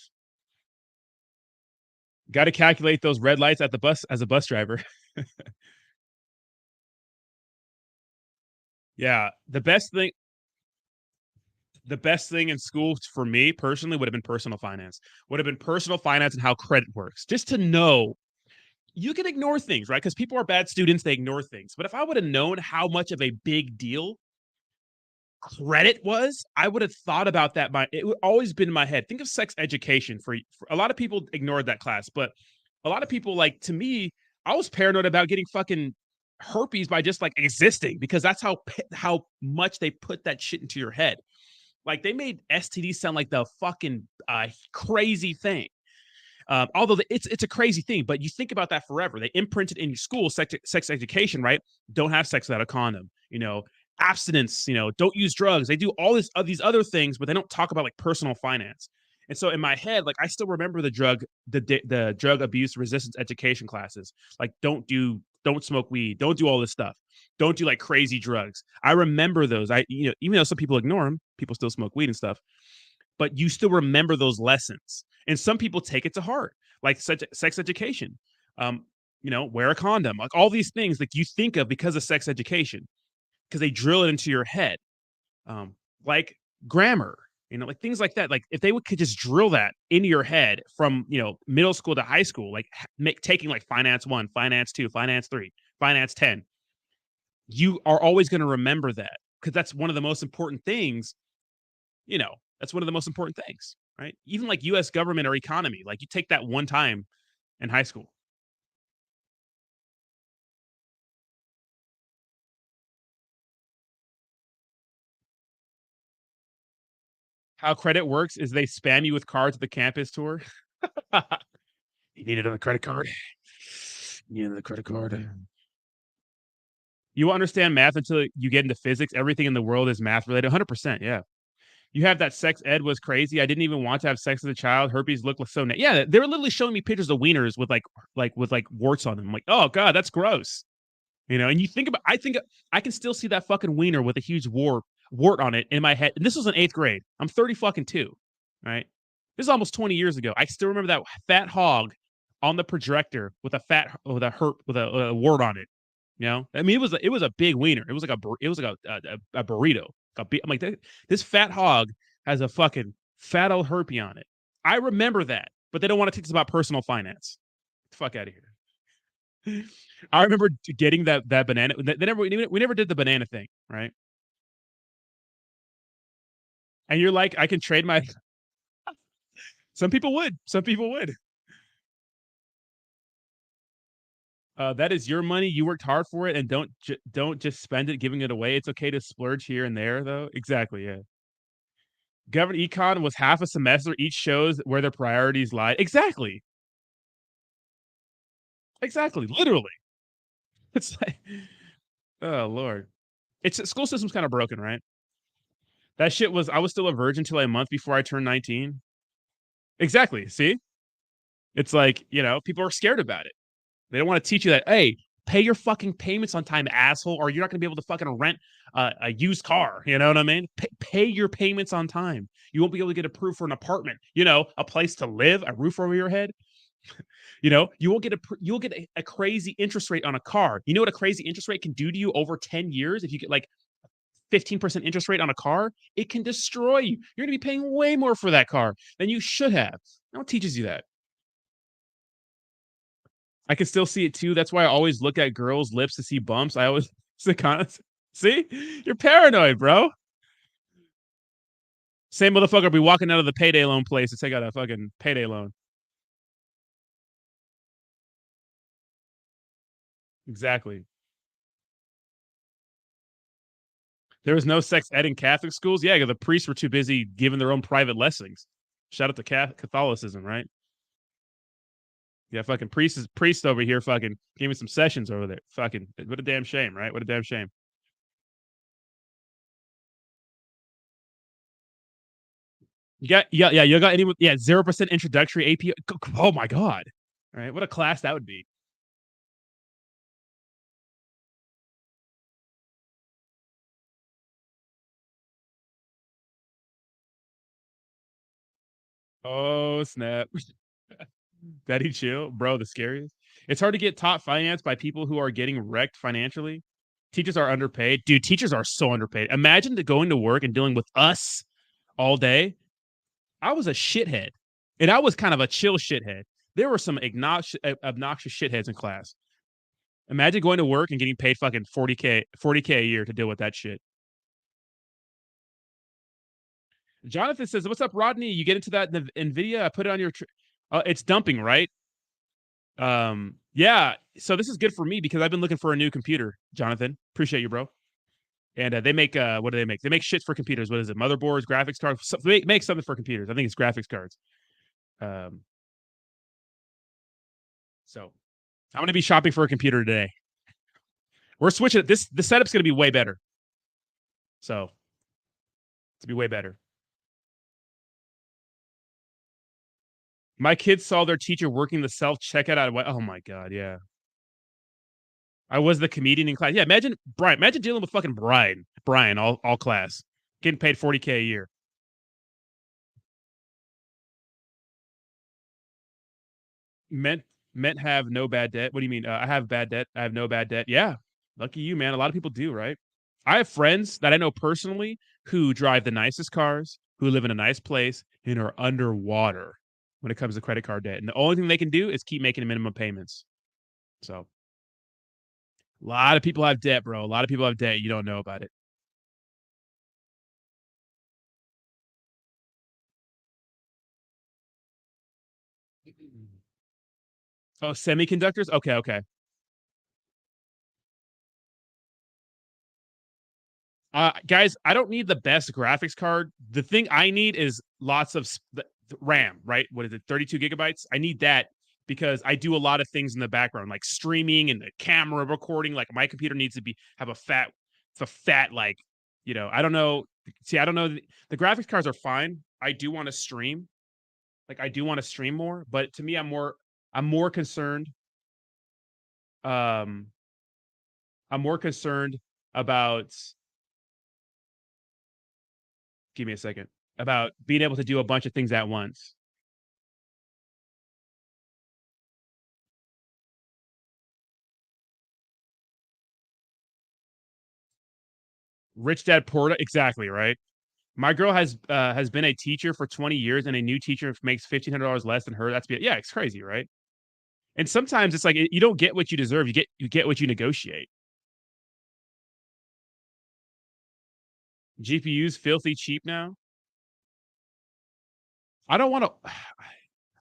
Got to calculate those red lights at the bus as a bus driver. Yeah, the best thing in school for me personally would have been personal finance. Would have been personal finance and how credit works. Just to know you can ignore things, right? Because people are bad students, they ignore things. But if I would have known how much of a big deal credit was, I would have thought about that. It would always been in my head. Think of sex education for a lot of people ignored that class, but a lot of people, like, to me, I was paranoid about getting fucking herpes by just like existing, because that's how much they put that shit into your head. Like, they made STD sound like the fucking crazy thing. Although it's a crazy thing, but you think about that forever. They imprinted in your school sex education, right? Don't have sex without a condom. Abstinence. Don't use drugs. They do all these other things, but they don't talk about like personal finance. And so in my head, like, I still remember the drug abuse resistance education classes. Like, don't smoke weed. Don't do all this stuff. Don't do like crazy drugs. I remember those. Even though some people ignore them, people still smoke weed and stuff. But you still remember those lessons. And some people take it to heart, like sex education. Wear a condom, like all these things like you think of because of sex education, because they drill it into your head. Like grammar, like things like that. Like if they could just drill that into your head from, middle school to high school, like taking like finance 1, finance 2, finance 3, finance 10, you are always going to remember that, because that's one of the most important things. That's one of the most important things, right? Even like US government or economy, like you take that one time in high school. How credit works is they spam you with cards at the campus tour. You need it on the credit card. You need it on the credit card. You won't understand math until you get into physics. Everything in the world is math related. 100%. Yeah. You have that sex ed was crazy. I didn't even want to have sex as a child. Herpes looked so yeah, they were literally showing me pictures of wieners with like warts on them. I'm like, oh God, that's gross. And you think about, I can still see that fucking wiener with a huge wart on it in my head. And this was in 8th grade. I'm 30 fucking 2. Right. This is almost 20 years ago. I still remember that fat hog on the projector with a wart on it. I mean, it was a big wiener. It was like a burrito. I'm like, this fat hog has a fucking fat old herpy on it. I remember that, but they don't want to teach us about personal finance. Get the fuck out of here. I remember getting that banana. We never did the banana thing, right? And you're like, I can trade my. Some people would. That is your money. You worked hard for it, and don't just spend it giving it away. It's okay to splurge here and there, though. Exactly. Yeah. Government econ was half a semester. Each shows where their priorities lie. Exactly. Literally. It's like, oh Lord. School system's kind of broken, right? That shit I was still a virgin till a month before I turned 19. Exactly. See? It's like, people are scared about it. They don't want to teach you that, hey, pay your fucking payments on time, asshole, or you're not going to be able to fucking rent a used car. You know what I mean? Pay your payments on time. You won't be able to get approved for an apartment, a place to live, a roof over your head. You won't get a crazy interest rate on a car. You know what a crazy interest rate can do to you over 10 years? If you get like 15% interest rate on a car, it can destroy you. You're going to be paying way more for that car than you should have. No one teaches you that. I can still see it too. That's why I always look at girls' lips to see bumps. I always see, you're paranoid, bro. Same motherfucker be walking out of the payday loan place to take out a fucking payday loan. Exactly. There was no sex ed in Catholic schools. Yeah, because the priests were too busy giving their own private lessons. Shout out to Catholicism, right? Yeah, fucking priest over here fucking gave me some sessions over there. Fucking, what a damn shame, right? What a damn shame. You got, you got any, 0% introductory AP. Oh my God. All right. What a class that would be. Oh, snap. Betty chill. Bro, the scariest. It's hard to get taught finance by people who are getting wrecked financially. Teachers are underpaid. Dude, teachers are so underpaid. Imagine going to work and dealing with us all day. I was a shithead. And I was kind of a chill shithead. There were some obnoxious shitheads in class. Imagine going to work and getting paid fucking 40K a year to deal with that shit. Jonathan says, "What's up, Rodney? You get into that in the NVIDIA? I put it on your. It's dumping, right? Yeah. So this is good for me because I've been looking for a new computer. Jonathan, appreciate you, bro. And they make what do they make? They make shit for computers. What is it? Motherboards, graphics cards. So they make something for computers. I think it's graphics cards. So I'm gonna be shopping for a computer today. We're switching. The setup's gonna be way better. So it's gonna be way better. My kids saw their teacher working the self checkout out. Oh my god, yeah. I was the comedian in class. Yeah, imagine Brian. Imagine dealing with fucking Brian, all class, getting paid 40K a year. Meant have no bad debt. What do you mean? I have bad debt. I have no bad debt. Yeah, lucky you, man. A lot of people do, right? I have friends that I know personally who drive the nicest cars, who live in a nice place, and are underwater when it comes to credit card debt. And the only thing they can do is keep making minimum payments. So a lot of people have debt, bro. A lot of people have debt. You don't know about it. Oh, semiconductors? Okay. Guys, I don't need the best graphics card. The thing I need is lots of RAM, right? What is it? 32 gigabytes? I need that because I do a lot of things in the background, like streaming and the camera recording. Like my computer needs to have a fat, like, I don't know. See, I don't know. The graphics cards are fine. I do want to stream. Like I do want to stream more, but to me, I'm more concerned. Um, I'm more concerned about. Give me a second. About being able to do a bunch of things at once. Rich Dad Poor Dad, exactly, right? My girl has been a teacher for 20 years, and a new teacher makes $1,500 less than her. Yeah, it's crazy, right? And sometimes it's like you don't get what you deserve. You get what you negotiate. GPU's filthy cheap now. I don't want to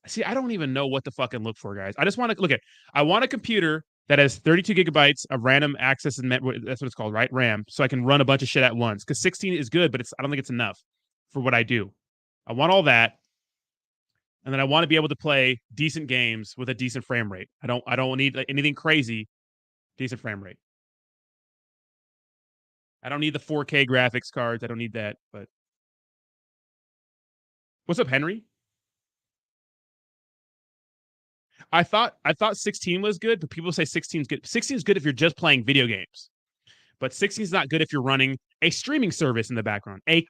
see. I don't even know what to fucking look for, guys. I just want to look at. I want a computer that has 32 gigabytes of random access and that's what it's called, right? RAM, so I can run a bunch of shit at once. Because 16 is good, but I don't think it's enough for what I do. I want all that, and then I want to be able to play decent games with a decent frame rate. I don't need anything crazy. Decent frame rate. I don't need the 4K graphics cards. I don't need that. But what's up, Henry? I thought 16 was good, but people say 16 is good. 16 is good if you're just playing video games. But 16 is not good if you're running a streaming service in the background, a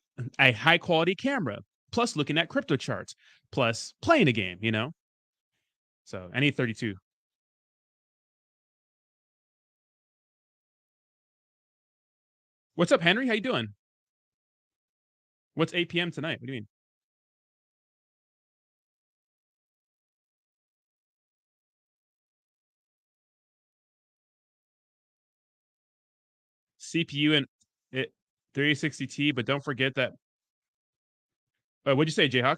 high quality camera, plus looking at crypto charts, plus playing a game, So I need 32. What's up, Henry? How you doing? What's 8 p.m. tonight? What do you mean? CPU and it 3060T, but don't forget that. What'd you say, Jayhawk?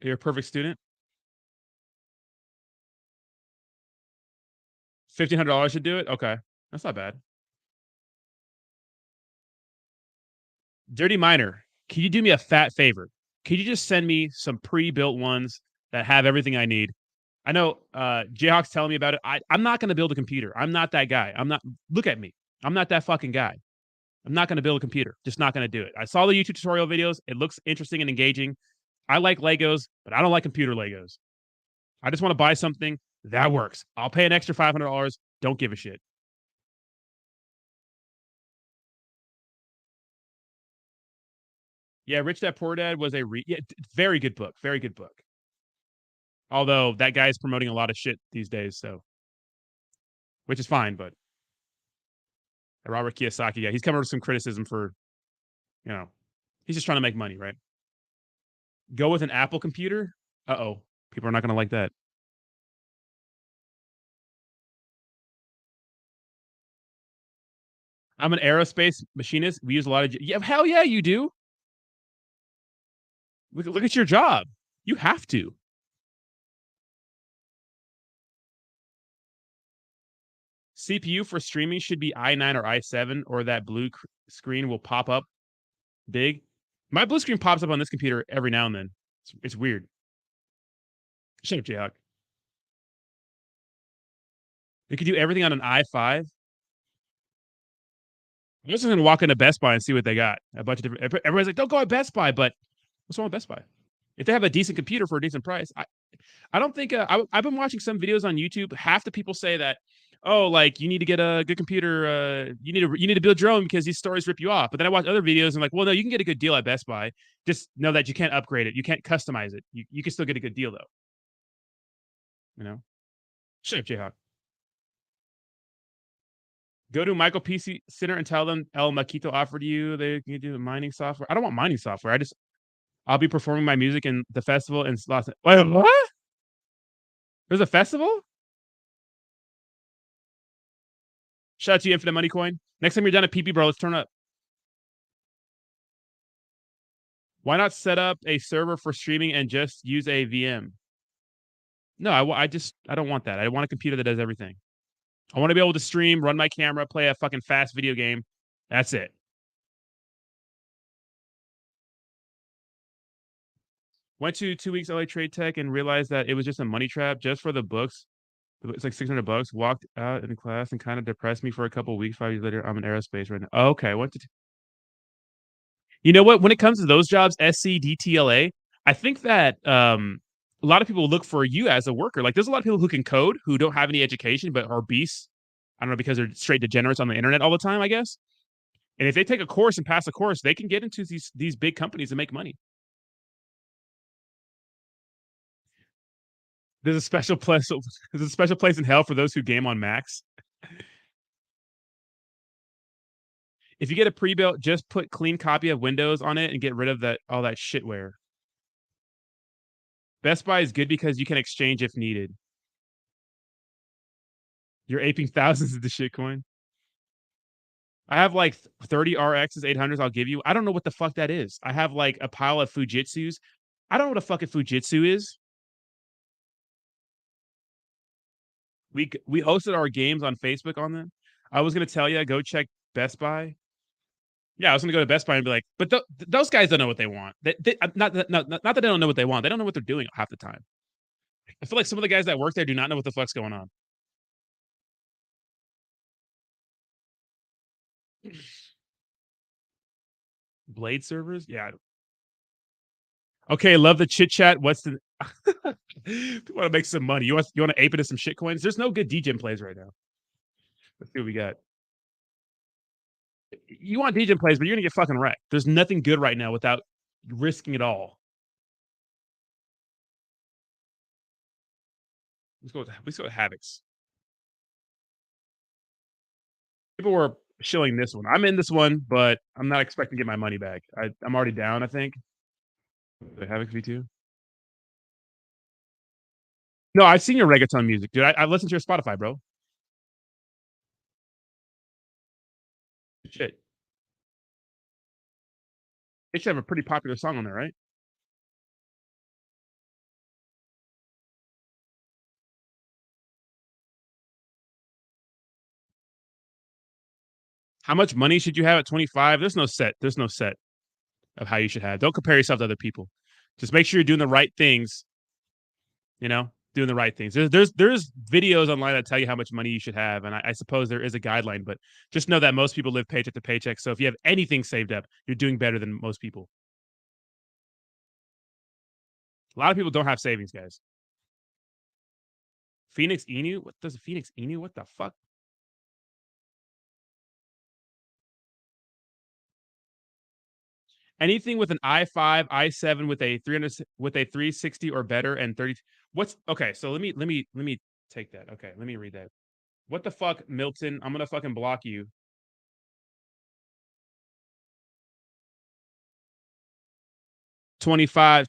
You're a perfect student. $1,500 should do it. Okay, that's not bad. Dirty Miner, can you do me a fat favor? Could you just send me some pre-built ones that have everything I need? I know Jayhawk's telling me about it. I'm not going to build a computer. I'm not that guy. Look at me. I'm not that fucking guy. I'm not going to build a computer. Just not going to do it. I saw the YouTube tutorial videos. It looks interesting and engaging. I like Legos, but I don't like computer Legos. I just want to buy something that works. I'll pay an extra $500. Don't give a shit. Yeah, Rich Dad Poor Dad was a very good book. Very good book. Although that guy's promoting a lot of shit these days, so which is fine, but Robert Kiyosaki, yeah, he's coming with some criticism for, he's just trying to make money, right? Go with an Apple computer? Uh-oh. People are not going to like that. I'm an aerospace machinist. We use a lot of... Yeah, hell yeah, you do. Look at your job. You have to. CPU for streaming should be i9 or i7, or that blue screen will pop up big. My blue screen pops up on this computer every now and then. It's weird. Shut up, Jayhawk. You could do everything on an i5. I'm just going to walk into Best Buy and see what they got. A bunch of different... Everybody's like, don't go to Best Buy, but what's wrong with Best Buy? If they have a decent computer for a decent price, I don't think... I've been watching some videos on YouTube. Half the people say that, oh, like, you need to get a good computer. You need to build your own because these stores rip you off. But then I watch other videos and I'm like, well, no, you can get a good deal at Best Buy. Just know that you can't upgrade it. You can't customize it. You can still get a good deal, though. You know? Shut up, Jayhawk. Go to Michael PC Center and tell them El Maquito offered you they can do mining software. I don't want mining software. I'll be performing my music in the festival in Los... Wait, what? There's a festival? Shout out to you, Infinite Money Coin. Next time you're done at PP, bro, let's turn up. Why not set up a server for streaming and just use a VM? No, I don't want that. I want a computer that does everything. I want to be able to stream, run my camera, play a fucking fast video game. That's it. Went to 2 weeks LA Trade Tech and realized that it was just a money trap just for the books. It's like $600. Walked out in class and kind of depressed me for a couple of weeks. 5 years later, I'm in aerospace right now. Oh, okay, you know what? When it comes to those jobs, SC, DTLA, I think that a lot of people look for you as a worker. Like, there's a lot of people who can code who don't have any education but are beasts. I don't know, because they're straight degenerates on the internet all the time, I guess. And if they take a course and pass a course, they can get into these big companies and make money. There's a special place. There's a special place in hell for those who game on Macs. If you get a pre-built, just put clean copy of Windows on it and get rid of all that shitware. Best Buy is good because you can exchange if needed. You're aping thousands of the shitcoin. I have like 30 RXs, 800s I'll give you. I don't know what the fuck that is. I have like a pile of Fujitsus. I don't know what a fucking Fujitsu is. We hosted our games on Facebook on them. I was going to tell you, go check Best Buy. Yeah, I was going to go to Best Buy and be like, but those guys don't know what they want. Not that they don't know what they want. They don't know what they're doing half the time. I feel like some of the guys that work there do not know what the fuck's going on. Blade servers? Yeah. Okay, love the chit chat. What's the... People want to make some money. You want to ape into some shit coins? There's no good DGen plays right now. Let's see what we got. You want DGen plays, but you're going to get fucking wrecked. There's nothing good right now without risking it all. Let's go with Havocs. People were shilling this one. I'm in this one, but I'm not expecting to get my money back. I'm already down, I think. The Havoc V2. No, I've seen your reggaeton music, dude. I listened to your Spotify, bro. Shit. They should have a pretty popular song on there, right? How much money should you have at 25? There's no set. There's no set of how you should have. Don't compare yourself to other people. Just make sure you're doing the right things. You know, doing the right things. There's videos online that tell you how much money you should have, and I suppose there is a guideline, but just know that most people live paycheck to paycheck. So if you have anything saved up, you're doing better than most people. A lot of people don't have savings, guys. Phoenix Inu? What does Phoenix Inu? What the fuck? Anything with an i5, i7 with a 360 or better and 30. What's okay? So let me take that. Okay, let me read that. What the fuck, Milton? I'm gonna fucking block you. 25,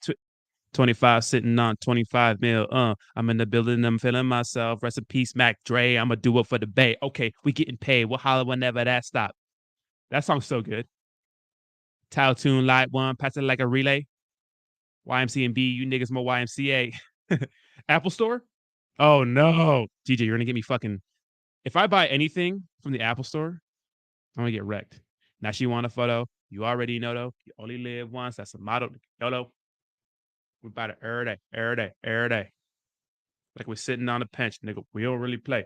25 sitting on 25 mil. I'm in the building. I'm feeling myself. Rest in peace, Mac Dre. I'm gonna do it for the Bay. Okay, we getting paid. We'll holler whenever that stop. That song's so good. Tile tune light one, pass it like a relay. YMC and B, you niggas more YMCA. Apple Store? Oh no. DJ, you're gonna get me fucking. If I buy anything from the Apple Store, I'm gonna get wrecked. Now she want a photo. You already know though. You only live once. That's a motto. YOLO. We about it every day, every day, every day. Like we're sitting on a bench, nigga. We don't really play.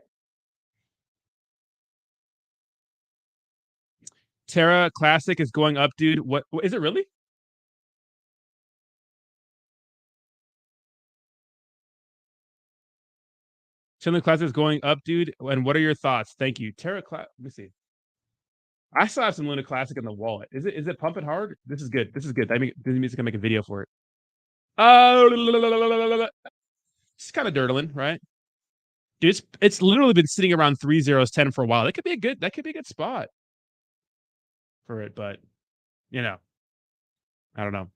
Terra Classic is going up, dude. What is it really? Chandler Classic is going up, dude. And what are your thoughts? Thank you. Terra Classic. Let me see. I still have some Luna Classic in the wallet. Is it pumping hard? This is good. This is good. This means I can make a video for it. It's kind of dirtling, right? Dude, it's literally been sitting around 3010 for a while. That could be a good spot for it, but you know, I don't know.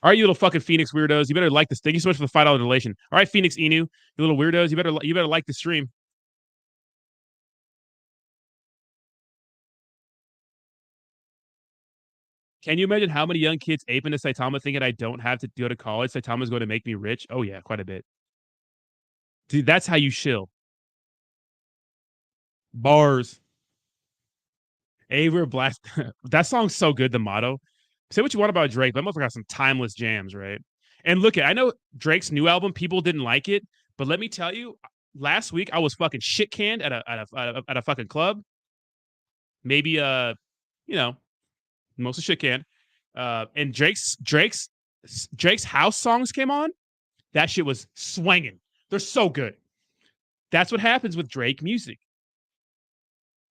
All right, you little fucking Phoenix weirdos. You better like this. Thank you so much for the $5 donation. All right, Phoenix Inu, you little weirdos. You better like the stream. Can you imagine how many young kids ape into Saitama thinking I don't have to go to college? Saitama's going to make me rich. Oh yeah, quite a bit. Dude, that's how you shill. Bars. Aver Blast. That song's so good, the motto. Say what you want about Drake, but motherfucker got some timeless jams, right? And look, I know Drake's new album, people didn't like it, but let me tell you, last week I was fucking shit canned at a fucking club. Maybe you know, mostly shit canned. And Drake's house songs came on. That shit was swanging. They're so good. That's what happens with Drake music.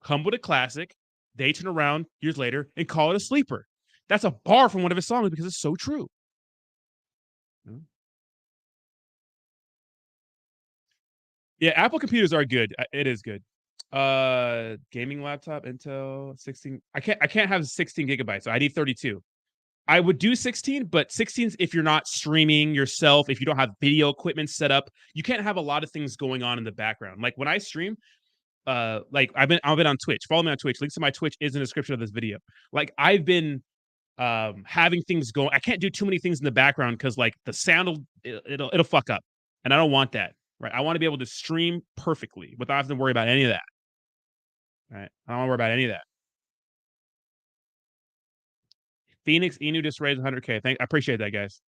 Come with a classic, they turn around years later and call it a sleeper. That's a bar from one of his songs because it's so true. Yeah, Apple computers are good. It is good. Gaming laptop, Intel 16. I can't have 16 gigabytes, so I need 32. I would do 16, but 16's if you're not streaming yourself, if you don't have video equipment set up, you can't have a lot of things going on in the background. Like when I stream, like I've been on Twitch. Follow me on Twitch. Links to my Twitch is in the description of this video. Like I've been having things going. I can't do too many things in the background because like the sound it'll fuck up, and I don't want that. Right? I want to be able to stream perfectly without having to worry about any of that. Right? I don't want to worry about any of that. Phoenix Inu just raised 100K. I appreciate that, guys.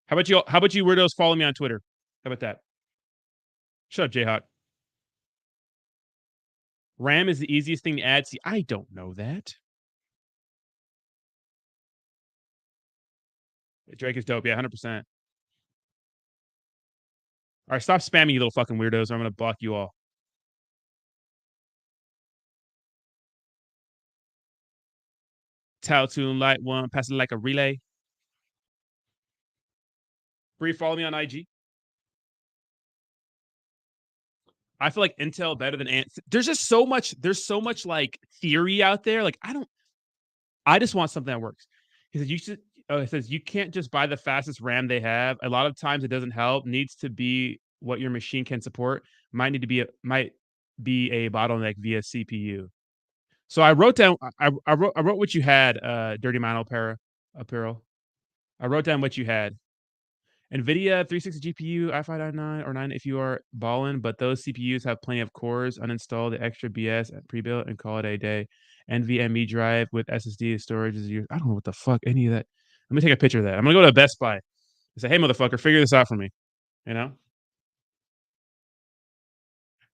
How about you? How about you weirdos follow me on Twitter? How about that? Shut up, Jayhawk. RAM is the easiest thing to add. See, I don't know that. Drake is dope. Yeah, 100%. All right, stop spamming, you little fucking weirdos, or I'm going to block you all. Tile tune light one, pass it like a relay. Bree, follow me on IG. I feel like Intel better than Ant. There's just so much. There's so much like theory out there. Like I just want something that works. He said you should. Oh, it says you can't just buy the fastest RAM they have. A lot of times it doesn't help. Needs to be what your machine can support. Might be a bottleneck via CPU. So I wrote down. I wrote what you had. Dirty Mino Apparel. I wrote down what you had. NVIDIA 360 GPU, i5 9 or 9 if you are balling, but those CPUs have plenty of cores. Uninstall the extra BS pre-built and call it a day. NVMe drive with SSD storage is yours. I don't know what the fuck any of that. Let me take a picture of that. I'm gonna go to Best Buy and say, hey, motherfucker, figure this out for me. You know?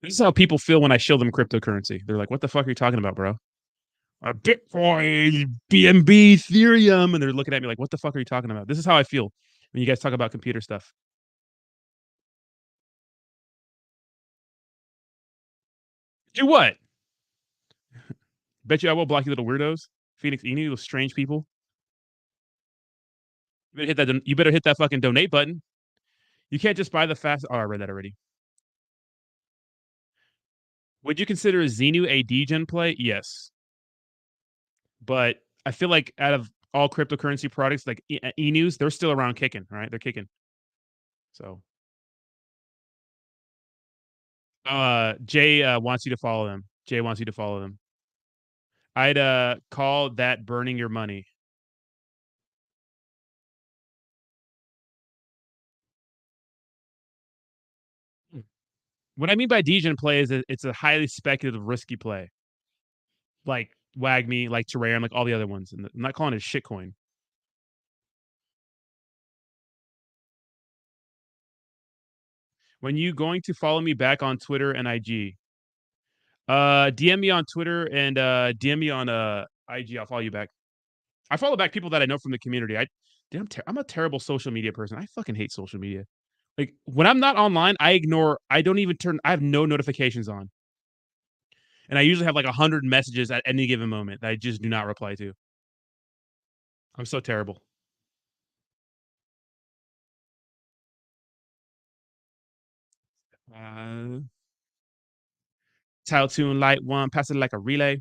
This is how people feel when I show them cryptocurrency. They're like, what the fuck are you talking about, bro? Bitcoin, BNB, Ethereum. And they're looking at me like, what the fuck are you talking about? This is how I feel when you guys talk about computer stuff. Do what? Bet you I will block you little weirdos. Phoenix Inu, those strange people. You better hit that fucking donate button. You can't just buy the fast. Oh, I read that already. Would you consider Xenu a degen play? Yes. But I feel like out of all cryptocurrency products, like Enus, they're still around kicking, right? They're kicking. So Jay wants you to follow them. Jay wants you to follow them. I'd call that burning your money. What I mean by degen play is it's a highly speculative, risky play. Like WagMe, like Terrarium, like all the other ones. And I'm not calling it a shitcoin. When you going to follow me back on Twitter and IG? DM me on Twitter and DM me on IG. I'll follow you back. I follow back people that I know from the community. I'm a terrible social media person. I fucking hate social media. Like when I'm not online, I don't even turn. I have no notifications on, and I usually have like 100 messages at any given moment that I just do not reply to. I'm so terrible. Tile tune light one, pass it like a relay.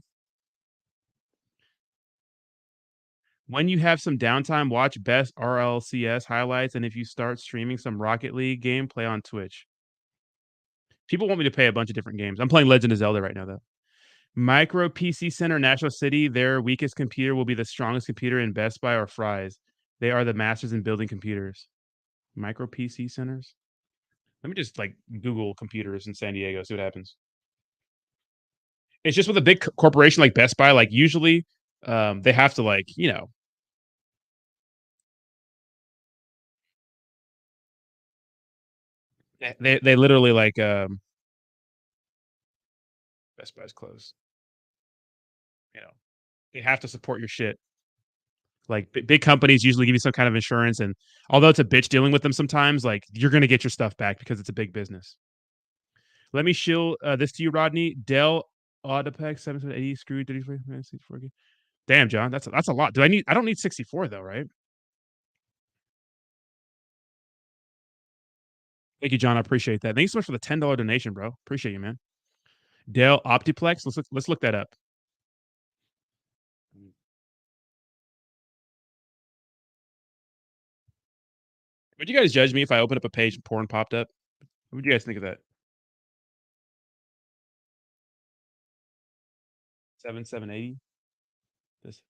When you have some downtime, watch best RLCS highlights, and if you start streaming some Rocket League gameplay on Twitch. People want me to pay a bunch of different games. I'm playing Legend of Zelda right now, though. Micro PC Center, National City, their weakest computer will be the strongest computer in Best Buy or Fry's. They are the masters in building computers. Micro PC centers? Let me just like Google computers in San Diego, see what happens. It's just with a big corporation like Best Buy, like usually they have to like, you know. They literally like Best Buy's closed. You know, they have to support your shit. Like big companies usually give you some kind of insurance, and although it's a bitch dealing with them sometimes, like you're gonna get your stuff back because it's a big business. Let me shill this to you, Rodney. Dell Audiplex 780 screw 34. Damn, John, that's a lot. I don't need 64 though, right? Thank you, John. I appreciate that. Thank you so much for the $10 donation, bro. Appreciate you, man. Dell Optiplex. Let's look that up. Would you guys judge me if I opened up a page and porn popped up? What would you guys think of that? 7780. This.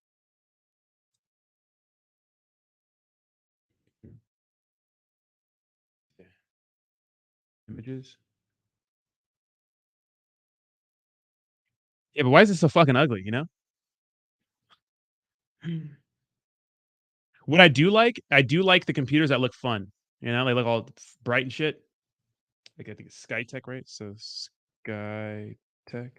Yeah. Images. Yeah, but why is it so fucking ugly? You know. What I do like the computers that look fun. You know, they look all bright and shit. Like I think it's SkyTech, right? So SkyTech.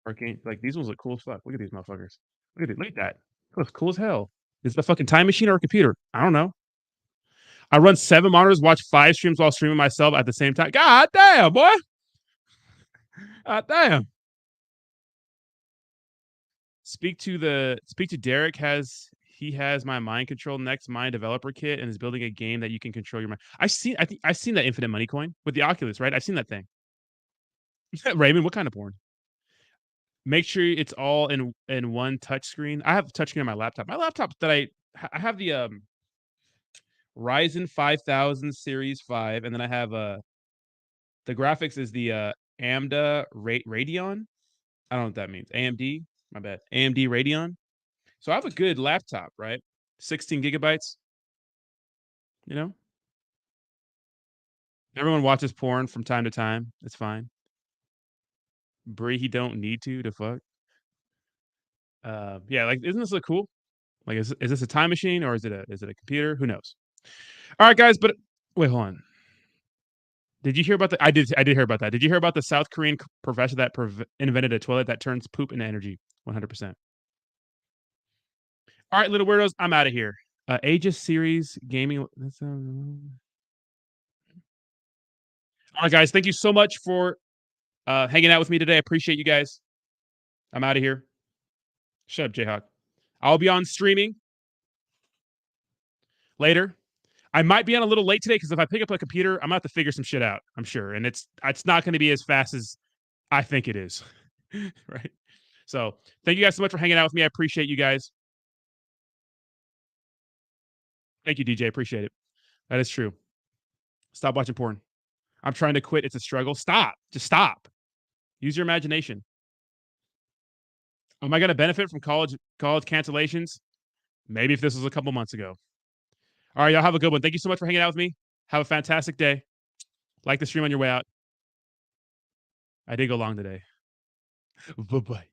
Arcane. Like these ones look cool as fuck. Look at these motherfuckers. Look at that. It looks cool as hell. Is it a fucking time machine or a computer? I don't know. I run 7 monitors, watch 5 streams while streaming myself at the same time. God damn, boy. God damn. Speak to Derek. He has my mind control next mind developer kit and is building a game that you can control your mind. I've seen that Infinite Money coin with the Oculus, right? I've seen that thing. Raymond, what kind of porn? Make sure it's all in one touch screen. I have a touch screen on my laptop. My laptop that I have the Ryzen 5000 Series 5, and then I have the graphics is the AMD Radeon. I don't know what that means. AMD, my bad. AMD Radeon. So I have a good laptop, right? 16 gigabytes. You know? Everyone watches porn from time to time. It's fine. Bree, he don't need to fuck. Yeah, like isn't this look cool? Like is this a time machine or is it a computer? Who knows? All right, guys, but wait, hold on. Did you hear about I did hear about that. Did you hear about the South Korean professor that invented a toilet that turns poop into energy? 100%. All right, little weirdos, I'm out of here. Aegis series gaming. All right, guys, thank you so much for hanging out with me today. I appreciate you guys. I'm out of here. Shut up, Jayhawk. I'll be on streaming later. I might be on a little late today because if I pick up a computer, I'm gonna have to figure some shit out, I'm sure. And it's not going to be as fast as I think it is. Right? So thank you guys so much for hanging out with me. I appreciate you guys. Thank you, DJ. Appreciate it. That is true. Stop watching porn. I'm trying to quit. It's a struggle. Stop. Just stop. Use your imagination. Am I going to benefit from college cancellations? Maybe if this was a couple months ago. All right, y'all have a good one. Thank you so much for hanging out with me. Have a fantastic day. Like the stream on your way out. I did go long today. Bye-bye.